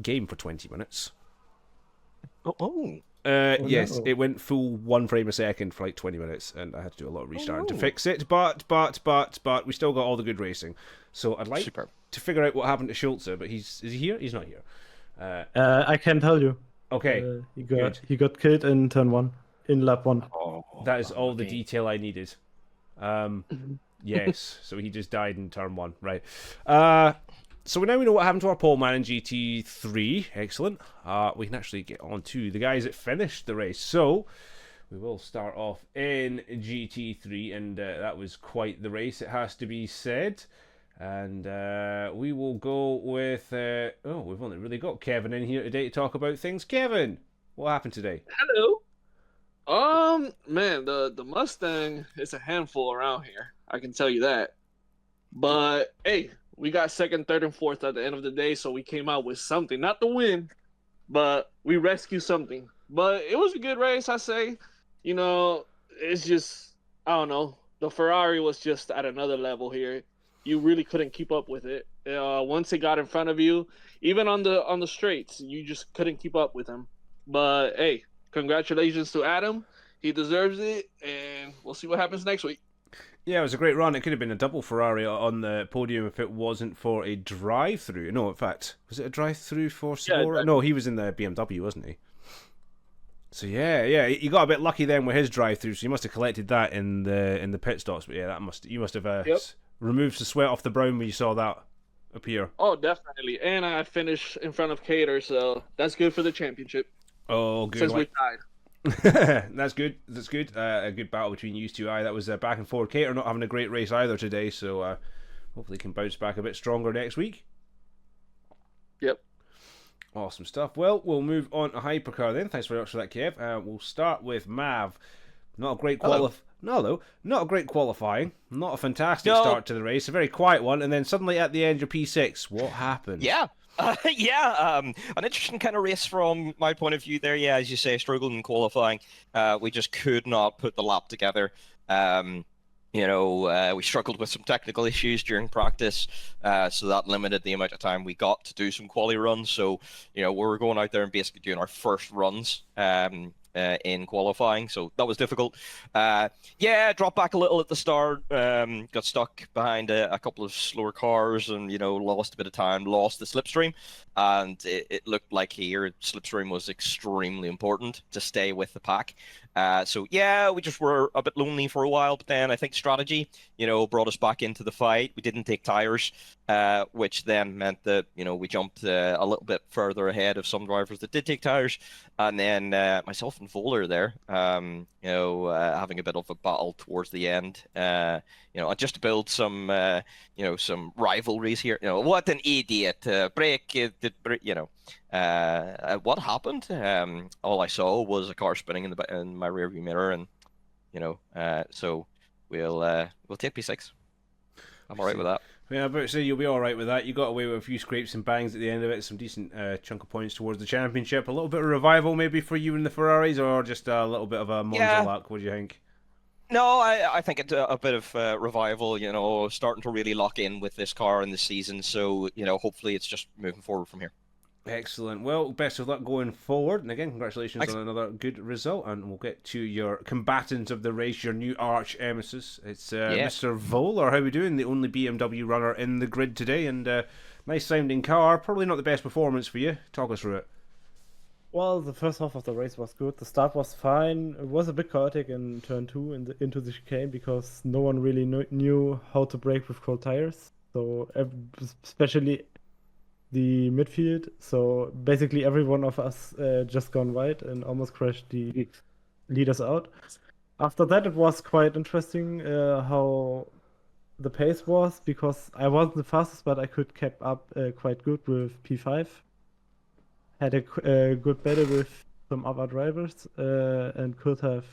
game for 20 minutes. Yes, no. it went full 1 frame a second for like 20 minutes, and I had to do a lot of restarting to fix it. But we still got all the good racing. So I'd like to figure out what happened to Schulze. But is he here? He's not here. I can tell you. Okay, he got killed in turn 1, in lap 1. that is all the detail I needed. Yes, so he just died in turn 1, right? So now we know what happened to our pole man in GT3. Excellent. We can actually get on to the guys that finished the race. So we will start off in GT3, and that was quite the race, it has to be said. And we will go with... we've only really got Kevin in here today to talk about things. Kevin, what happened today? Hello. Man, the Mustang is a handful around here. I can tell you that. But hey, we got 2nd, 3rd, and 4th at the end of the day, so we came out with something. Not the win, but we rescued something. But it was a good race, I say. You know, it's just, I don't know. The Ferrari was just at another level here. You really couldn't keep up with it. Once it got in front of you, even on the straights, you just couldn't keep up with him. But hey, congratulations to Adam. He deserves it, and we'll see what happens next week. Yeah, it was a great run. It could have been a double Ferrari on the podium if it wasn't for a drive-through. No, in fact, was it a drive-through for Sabora? Yeah, no, he was in the BMW, wasn't he? So yeah, you got a bit lucky then with his drive-through. So you must have collected that in the pit stops. But yeah, you must have removed the sweat off the brow when you saw that appear. Oh, definitely. And I finished in front of Cater, so that's good for the championship. Oh, good. Since we tied. That's good. That's good. A good battle between you two. That was back and forth. Cater not having a great race either today, so hopefully can bounce back a bit stronger next week. Yep. Awesome stuff. Well, we'll move on to Hypercar then. Thanks very much for that, Kev. We'll start with Mav. Not a great not a great qualifying. Not a fantastic start to the race. A very quiet one, and then suddenly at the end you're P6. What happened? Yeah. An interesting kind of race from my point of view there. Yeah, as you say, struggled in qualifying. We just could not put the lap together. We struggled with some technical issues during practice, so that limited the amount of time we got to do some quali runs. So, we were going out there and basically doing our first runs in qualifying, so that was difficult. Dropped back a little at the start, got stuck behind a couple of slower cars and, lost a bit of time, lost the slipstream, and it looked like here slipstream was extremely important to stay with the pack. We just were a bit lonely for a while, but then I think strategy, brought us back into the fight. We didn't take tires, which then meant that, we jumped a little bit further ahead of some drivers that did take tires. And then myself and Voller there, having a bit of a battle towards the end, just to build some, some rivalries here. What an idiot! What happened? All I saw was a car spinning in my rearview mirror, and so we'll take P6. I'm alright with that. Yeah, but say you'll be all right with that. You got away with a few scrapes and bangs at the end of it. Some decent chunk of points towards the championship. A little bit of revival maybe for you in the Ferraris, or just a little bit of a Monza luck. What do you think? No, I think it's a bit of revival. Starting to really lock in with this car in the season. So hopefully it's just moving forward from here. Excellent. Well, best of luck going forward. And again, congratulations on another good result. And we'll get to your combatant of the race, your new arch emesis. It's Mr. Voller. How are we doing? The only BMW runner in the grid today. And nice sounding car. Probably not the best performance for you. Talk us through it. Well, the first half of the race was good. The start was fine. It was a bit chaotic in turn 2 into the chicane because no one really knew how to brake with cold tires. So especially the midfield. So basically every one of us just gone wide and almost crashed the leaders out. After that, it was quite interesting how the pace was, because I wasn't the fastest, but I could keep up quite good with P5. Had a good battle with some other drivers and could have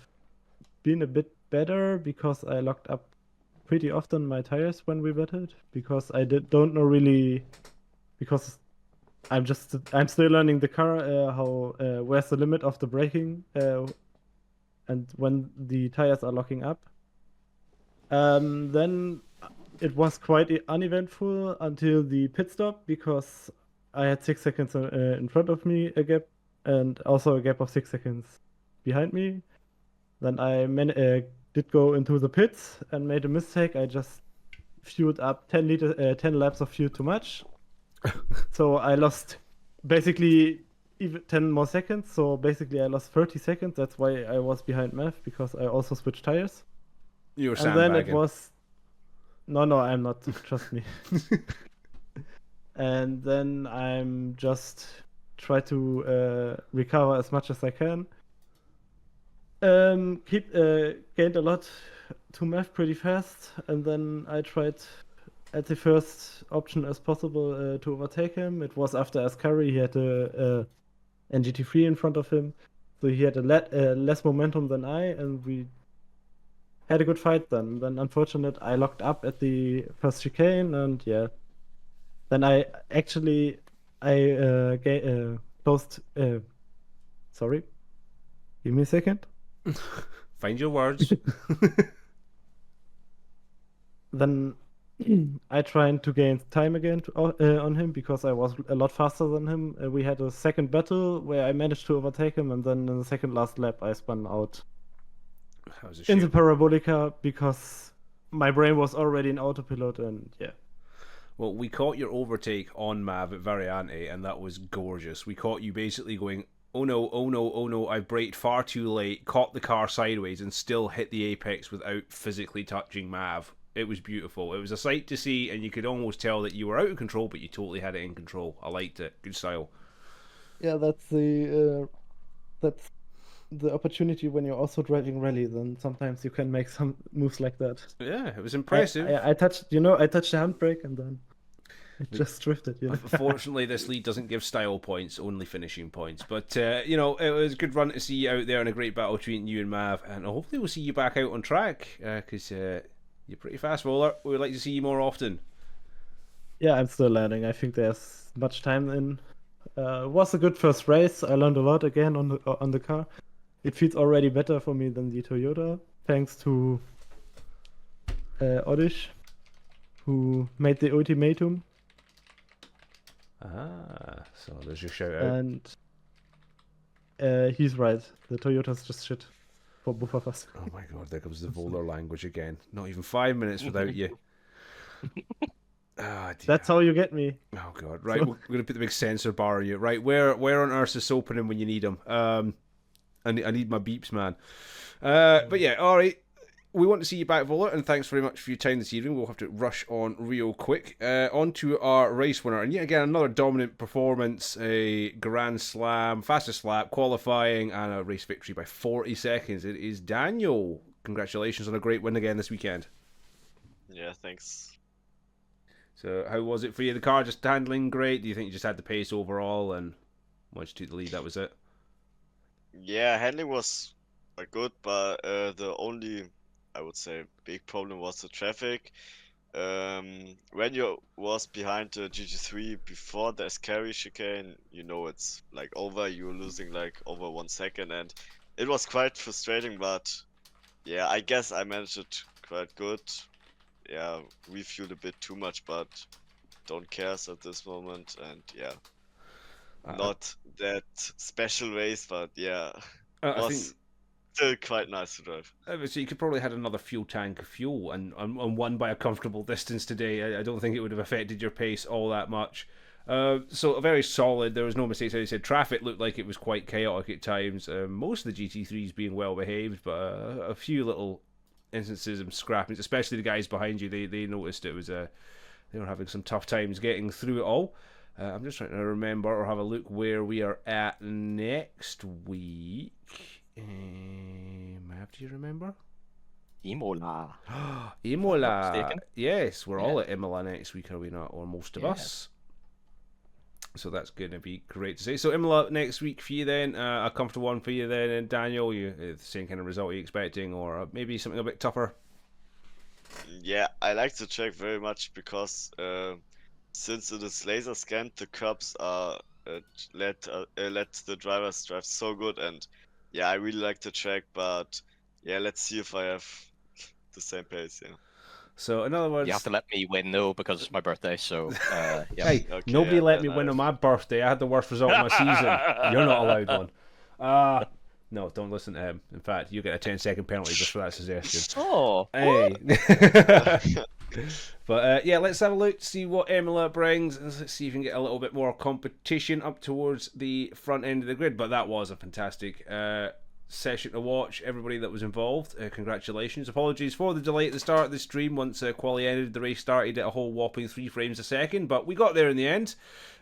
been a bit better because I locked up pretty often my tires when we battled, because I don't know really, because I'm still learning the car, how where's the limit of the braking and when the tires are locking up. Then it was quite uneventful until the pit stop, because I had 6 seconds in front of me, a gap, and also a gap of 6 seconds behind me. Then I did go into the pits and made a mistake. I just fueled up 10 laps of fuel too much. So I lost basically even 10 more seconds. So basically I lost 30 seconds. That's why I was behind Math, because I also switched tires. You were And then it sandbagging. was... No, I'm not. Trust me. And then I'm just try to recover as much as I can. Gained a lot to Math pretty fast, and then I tried at the first option as possible to overtake him. It was after Ascari. He had a NGT3 in front of him, so he had less momentum than I, and we had a good fight then. Then, unfortunate, I locked up at the first chicane, and yeah. Then I closed. Sorry, give me a second. Find your words. Then I tried to gain time again on him, because I was a lot faster than him. We had a second battle where I managed to overtake him, and then in the second last lap I spun out That was a in the shame. parabolica because my brain was already in autopilot, and yeah. Well, we caught your overtake on Mav at Variante, and that was gorgeous. We caught you basically going, oh no, oh no, oh no, I braked far too late, caught the car sideways, and still hit the apex without physically touching Mav. It was beautiful. It was a sight to see, and you could almost tell that you were out of control, but you totally had it in control. I liked it. Good style. Yeah, that's the opportunity when you're also driving rally. Then sometimes you can make some moves like that. Yeah, it was impressive. I touched the handbrake, and then it just drifted. Unfortunately, this league doesn't give style points, only finishing points. But, it was a good run to see you out there and a great battle between you and Mav. And hopefully we'll see you back out on track, because you're pretty fast, Roller. We would like to see you more often. Yeah, I'm still learning. I think there's much time in. It was a good first race. I learned a lot again on the car. It feels already better for me than the Toyota, thanks to Oddish, who made the ultimatum. So there's your shout out. And he's right. The Toyota's just shit for both of us. Oh my god, there comes the Volar language again. Not even 5 minutes without you. Ah, dear. That's how you get me. Oh god, right, we're going to put the big sensor bar on you. Right, where on earth is opening when you need them? I need my beeps, man. But yeah, alright. We want to see you back, Volar, and thanks very much for your time this evening. We'll have to rush on real quick. On to our race winner, and yet again, another dominant performance, a Grand Slam, fastest lap, qualifying, and a race victory by 40 seconds. It is Daniel. Congratulations on a great win again this weekend. Yeah, thanks. So, how was it for you? The car just handling great? Do you think you just had the pace overall, and once you took the lead, that was it? Yeah, handling was good, but the only, I would say, big problem was the traffic. When you was behind the GT3 before the Ascari chicane, it's like over. You're losing like over 1 second, and it was quite frustrating. But yeah, I guess I managed it quite good. Yeah, refueled a bit too much, but don't care at this moment. And yeah, not that special race, but yeah, I was think still quite nice to drive. so you could probably had another fuel tank of fuel and won by a comfortable distance today. I don't think it would have affected your pace all that much. So very solid. There was no mistakes. As I said, traffic looked like it was quite chaotic at times. Most of the GT3s being well behaved, but a few little instances of scrappings, especially the guys behind you. They noticed it was they were having some tough times getting through it all. I'm just trying to remember or have a look where we are at next week. Mav, do you remember? Imola. Imola. Yes, we're all at Imola next week, are we not? Or most of us. So that's going to be great to see. So Imola next week for you then. A comfortable one for you then. And Daniel, you the same kind of result you're expecting, or maybe something a bit tougher? Yeah, I like the track very much because since it is laser scanned, the curbs are let the drivers drive so good, and yeah, I really like the track. But yeah, let's see if I have the same pace. Yeah. So in other words, You have to let me win though because it's my birthday. So yeah. hey, Okay, nobody yeah, let me then win on my birthday. I had the worst result of my season. You're not allowed one. No, don't listen to him. In fact, you get a 10-second penalty just for that suggestion. Oh, Hey. But yeah, let's have a look, see what Imola brings. Let's see if we can get a little bit more competition up towards the front end of the grid. But that was a fantastic session to watch. Everybody that was involved, congratulations. Apologies for the delay at the start of the stream. Once quali ended, the race started at a whole whopping 3 frames a second, but we got there in the end.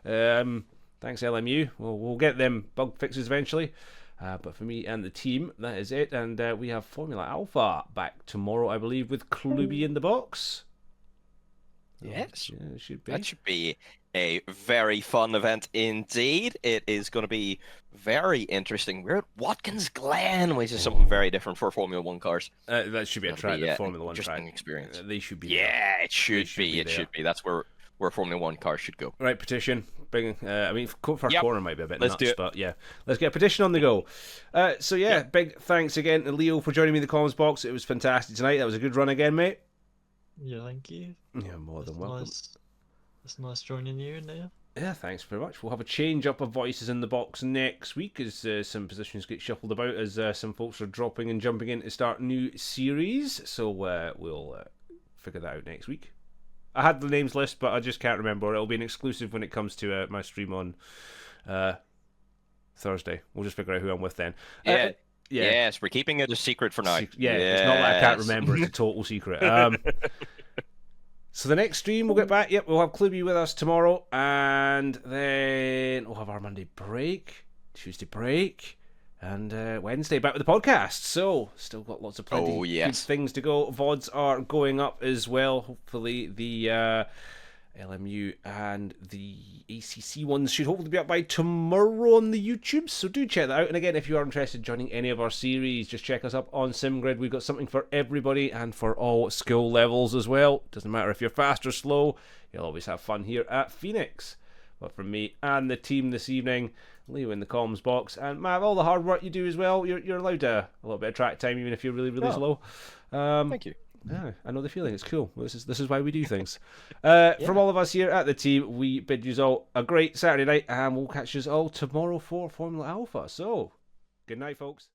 Thanks LMU. We'll get them bug fixes eventually. But for me and the team, that is it. And we have Formula Alpha back tomorrow, I believe, with Kluby in the box. yes. Yeah, it should be. That should be a very fun event indeed. It is going to be very interesting. We're at Watkins Glen, which is something very different for Formula One cars. That should be a That'll track, be, the Formula One interesting track. experience. They should be. Yeah, it should be. there. It should be. That's where Formula One cars should go. Right, petition. Big. I mean, first Yep. corner might be a bit Let's nuts, do it. but yeah, let's get a petition on the go. So yeah, big thanks again to Leo for joining me in the comms box. It was fantastic tonight. That was a good run again, mate. Yeah, thank you. Yeah, more than welcome. It's nice joining you in there. Yeah, thanks very much. We'll have a change up of voices in the box next week as some positions get shuffled about as some folks are dropping and jumping in to start new series. So we'll figure that out next week. I had the names list, but I just can't remember. It'll be an exclusive when it comes to my stream on Thursday. We'll just figure out who I'm with then. Yeah. Yeah. Yes, we're keeping it a secret for now. It's not that I can't Yes. remember. It's a total secret. So the next stream we'll get back. Yep, we'll have Kluby with us tomorrow, and then we'll have our Monday break, Tuesday break, and Wednesday back with the podcast. So still got lots of plenty good things to go. VODs are going up as well. Hopefully the LMU and the ACC ones should hopefully be up by tomorrow on the YouTube, so do check that out. And again, if you are interested in joining any of our series, just check us up on SimGrid. We've got something for everybody and for all skill levels as well. Doesn't matter if you're fast or slow, you'll always have fun here at Phoenix. But from me and the team this evening, Leo in the comms box, and Matt, all the hard work you do as well, you're allowed a little bit of track time even if you're really slow. Thank you. Yeah, I know the feeling. It's cool. This is why we do things. From all of us here at the team, we bid you all a great Saturday night, and we'll catch you all tomorrow for Formula Alpha. So, good night, folks.